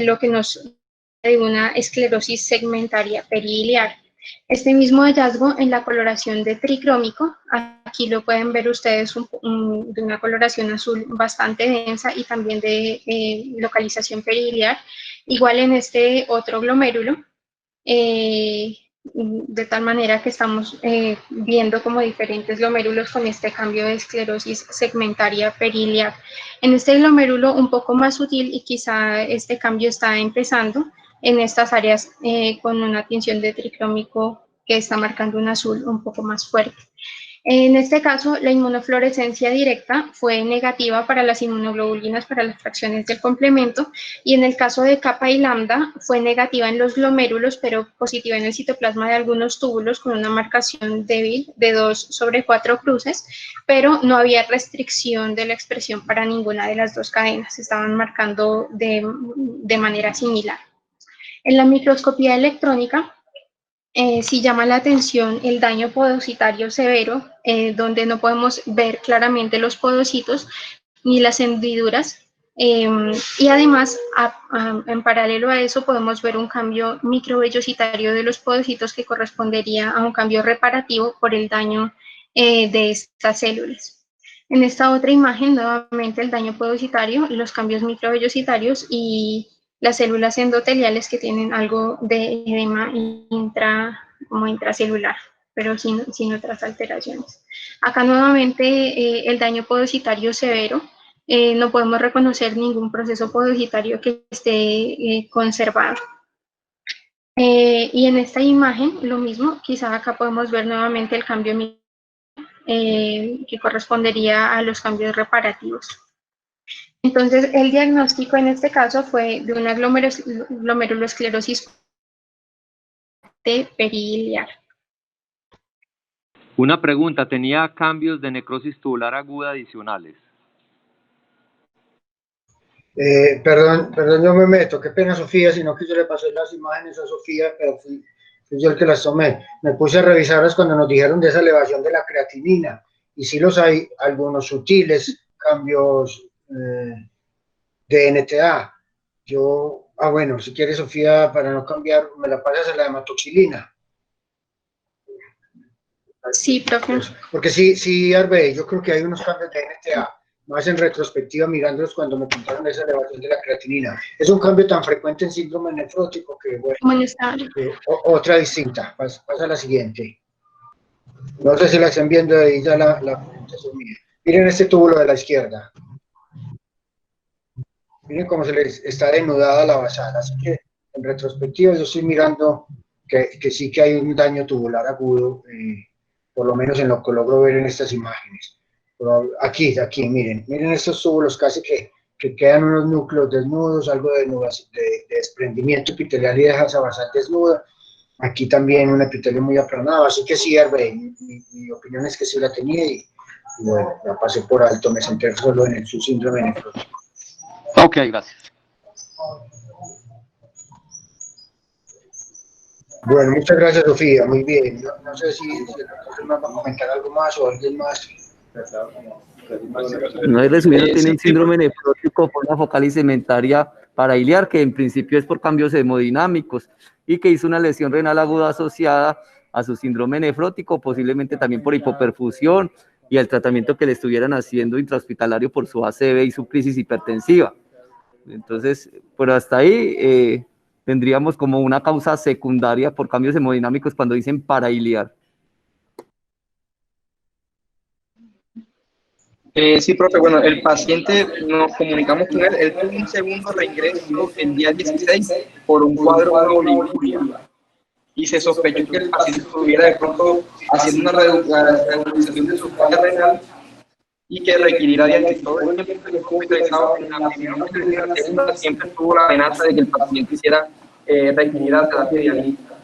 lo que nos da de una esclerosis segmentaria periliar. Este mismo hallazgo en la coloración de tricrómico, aquí lo pueden ver ustedes de una coloración azul bastante densa y también de localización periliar, igual en este otro glomérulo, de tal manera que estamos viendo como diferentes glomérulos con este cambio de esclerosis segmentaria periliar. En este glomérulo un poco más sutil, y quizá este cambio está empezando en estas áreas con una tinción de tricrómico que está marcando un azul un poco más fuerte. En este caso, la inmunofluorescencia directa fue negativa para las inmunoglobulinas, para las fracciones del complemento, y en el caso de kappa y lambda fue negativa en los glomérulos, pero positiva en el citoplasma de algunos túbulos con una marcación débil de 2/4 cruces, pero no había restricción de la expresión para ninguna de las dos cadenas, estaban marcando de manera similar. En la microscopía electrónica, sí llama la atención el daño podocitario severo, donde no podemos ver claramente los podocitos ni las hendiduras, y además en paralelo a eso podemos ver un cambio microvellocitario de los podocitos que correspondería a un cambio reparativo por el daño de estas células. En esta otra imagen, nuevamente el daño podocitario, los cambios microvellocitarios y las células endoteliales que tienen algo de edema como intracelular, pero sin otras alteraciones. Acá nuevamente el daño podocitario severo, no podemos reconocer ningún proceso podocitario que esté conservado. Y en esta imagen lo mismo, quizá acá podemos ver nuevamente el cambio que correspondería a los cambios reparativos. Entonces, el diagnóstico en este caso fue de una glomerulosclerosis periliar. Una pregunta, ¿tenía cambios de necrosis tubular aguda adicionales? Perdón, yo me meto, qué pena Sofía, sino que yo le pasé las imágenes a Sofía, pero fui yo el que las tomé. Me puse a revisarlas cuando nos dijeron de esa elevación de la creatinina, y sí los hay, algunos sutiles cambios de NTA. Bueno, si quieres Sofía, para no cambiar, me la pasas a la hematoxilina. Sí, profe. Porque sí, Arbe, yo creo que hay unos cambios de NTA, más en retrospectiva mirándolos cuando me contaron esa elevación de la creatinina. Es un cambio tan frecuente en síndrome nefrótico que, bueno, otra distinta. Pasa a la siguiente. No sé si la están viendo ahí ya la presentación mía. Miren este túbulo de la izquierda. Miren cómo se les está denudada la basal. Así que en retrospectiva yo estoy mirando que sí que hay un daño tubular agudo, por lo menos en lo que logro ver en estas imágenes. Pero aquí, miren estos túbulos casi que quedan unos núcleos desnudos, algo de desprendimiento epitelial y deja esa basal desnuda. Aquí también un epitelio muy aplanado, así que sí, mi opinión es que sí la tenía y bueno, la pasé por alto, me centré solo en su síndrome nefrótico. Ok, gracias. Bueno, muchas gracias Sofía, muy bien. No sé si el doctor va a comentar algo más o alguien más. No hay resumido, tiene un síndrome nefrótico por la focal y segmentaria parailiar, que en principio es por cambios hemodinámicos y que hizo una lesión renal aguda asociada a su síndrome nefrótico, posiblemente también por hipoperfusión y el tratamiento que le estuvieran haciendo intrahospitalario por su ACV y su crisis hipertensiva. Entonces, pero hasta ahí tendríamos como una causa secundaria por cambios hemodinámicos cuando dicen parailiar. Sí, profe, bueno, el paciente, nos comunicamos con él tuvo un segundo reingreso el día 16 por un cuadro de oliguria y se sospechó que el paciente estuviera de pronto haciendo una reducción de su falla renal y que requerirá diálisis. Todo el tiempo que estuvo hospitalizado en la primera y en la segunda siempre tuvo la amenaza de que el paciente requiriera terapia dialítica.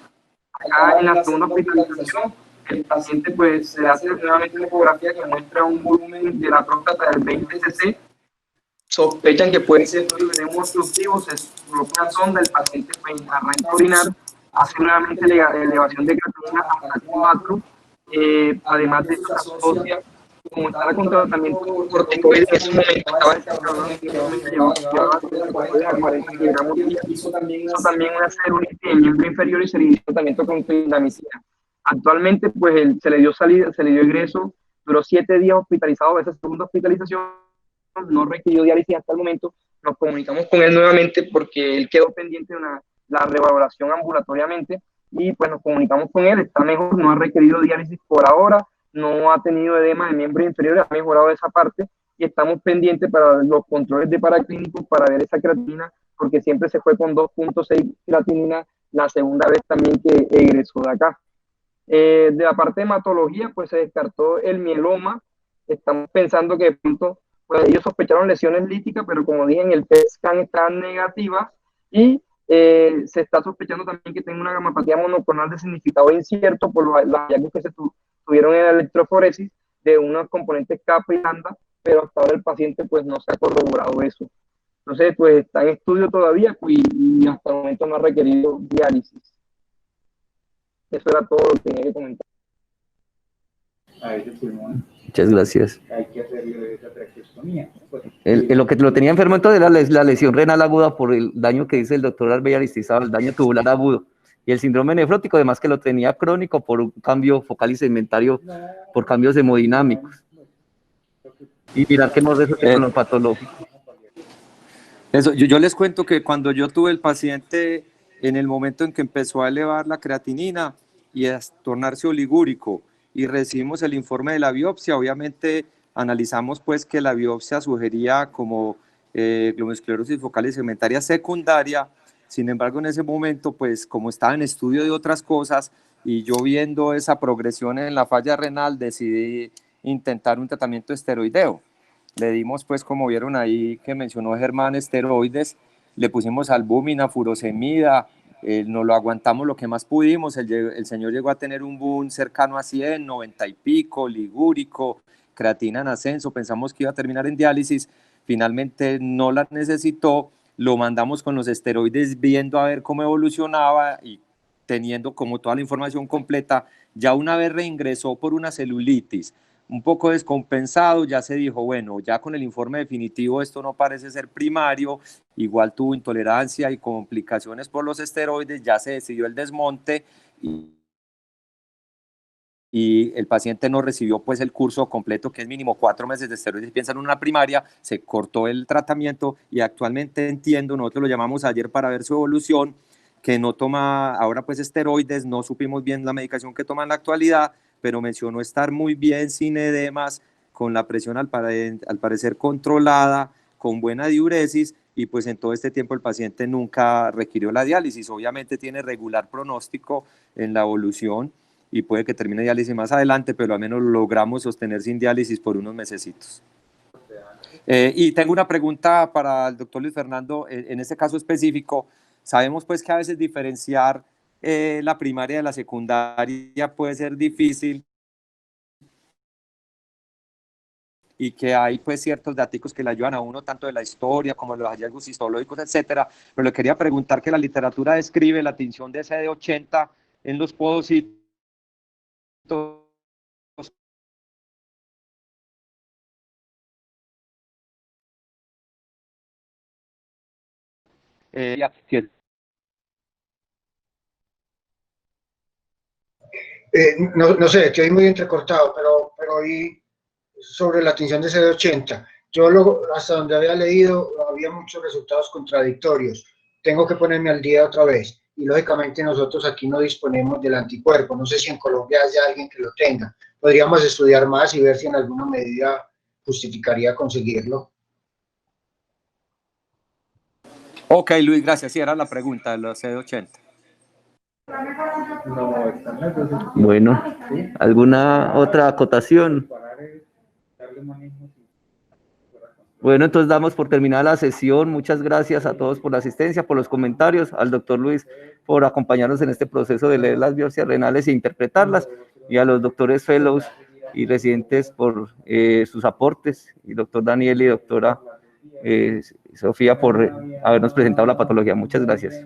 Acá en la segunda hospitalización el paciente pues se hace nuevamente una ecografía que muestra un volumen de la próstata del 20 cc. Sospechan que puede ser fluido obstructivo, se coloca una sonda, el paciente pues arranca a orinar, hace nuevamente la elevación de creatinina hasta 4. Además de eso, se asocia, como estaba con tratamiento corticoide, en ese momento llevaba a 40 miligramos día, hizo también una celulitis en el miembro inferior y se le inició tratamiento con clindamicina. Actualmente, pues, se le dio salida, se le dio egreso, duró 7 días hospitalizado, esa segunda hospitalización, no requirió diálisis hasta el momento. Nos comunicamos con él nuevamente porque él quedó pendiente de la revaloración ambulatoriamente y pues nos comunicamos con él, está mejor, no ha requerido diálisis por ahora, no ha tenido edema de miembros inferiores, ha mejorado esa parte y estamos pendientes para los controles de paraclínicos para ver esa creatinina, porque siempre se fue con 2.6 creatinina la segunda vez también que egresó de acá. De la parte de hematología, pues se descartó el mieloma, estamos pensando que de pronto, pues ellos sospecharon lesiones líticas, pero como dije, en el PET scan está negativa y se está sospechando también que tenga una gamapatía monoclonal de significado incierto por los hallazgos que se tuvieron en la electroforesis de unos componentes kappa y lambda, pero hasta ahora el paciente pues no se ha corroborado eso. Entonces, pues está en estudio todavía y hasta el momento no ha requerido diálisis. Eso era todo lo que tenía que comentar. Muchas gracias. Hay que hacerle esa traqueostomía. Lo que lo tenía enfermo entonces era la lesión renal aguda por el daño que dice el doctor Arbey Aristizábal, el daño tubular agudo. Y el síndrome nefrótico, además que lo tenía crónico por un cambio focal y segmentario, por cambios hemodinámicos. Y mirar que no resuelve con lo patológico. Eso, yo les cuento que cuando yo tuve el paciente, en el momento en que empezó a elevar la creatinina y a tornarse oligúrico, y recibimos el informe de la biopsia, obviamente analizamos pues que la biopsia sugería como glomerulosclerosis focal y segmentaria secundaria. Sin embargo, en ese momento, pues como estaba en estudio de otras cosas y yo viendo esa progresión en la falla renal, decidí intentar un tratamiento esteroideo. Le dimos, pues como vieron ahí que mencionó Germán, esteroides, le pusimos albúmina, furosemida, nos lo aguantamos lo que más pudimos. El señor llegó a tener un boom cercano a 100, 90 y pico, ligúrico, creatina en ascenso, pensamos que iba a terminar en diálisis, finalmente no la necesitó, lo mandamos con los esteroides viendo a ver cómo evolucionaba y teniendo como toda la información completa, ya una vez reingresó por una celulitis, un poco descompensado, ya se dijo, bueno, ya con el informe definitivo esto no parece ser primario, igual tuvo intolerancia y complicaciones por los esteroides, ya se decidió el desmonte y el paciente no recibió pues el curso completo, que es mínimo 4 meses de esteroides, piensan en una primaria, se cortó el tratamiento y actualmente entiendo, nosotros lo llamamos ayer para ver su evolución, que no toma ahora pues esteroides, no supimos bien la medicación que toma en la actualidad, pero mencionó estar muy bien sin edemas, con la presión al parecer controlada, con buena diuresis, y pues en todo este tiempo el paciente nunca requirió la diálisis. Obviamente tiene regular pronóstico en la evolución y puede que termine diálisis más adelante, pero al menos lo logramos sostener sin diálisis por unos mesecitos. Y tengo una pregunta para el doctor Luis Fernando, en este caso específico. Sabemos pues que a veces diferenciar la primaria de la secundaria puede ser difícil y que hay pues ciertos datos que le ayudan a uno tanto de la historia como de los hallazgos histológicos, etcétera, pero le quería preguntar que la literatura describe la tinción de CD80 en los podocitos No sé, estoy muy entrecortado, pero oí sobre la tinción de CD80. Hasta donde había leído, había muchos resultados contradictorios. Tengo que ponerme al día otra vez. Y lógicamente nosotros aquí no disponemos del anticuerpo. No sé si en Colombia haya alguien que lo tenga. Podríamos estudiar más y ver si en alguna medida justificaría conseguirlo. Ok, Luis, gracias. Sí, era la pregunta de los CD80. Bueno, ¿alguna otra acotación? Bueno, entonces damos por terminada la sesión. Muchas gracias a todos por la asistencia, por los comentarios, al doctor Luis por acompañarnos en este proceso de leer las biopsias renales e interpretarlas. y a los doctores fellows y residentes por sus aportes, y doctor Daniel y doctora Sofía por habernos presentado la patología. Muchas gracias.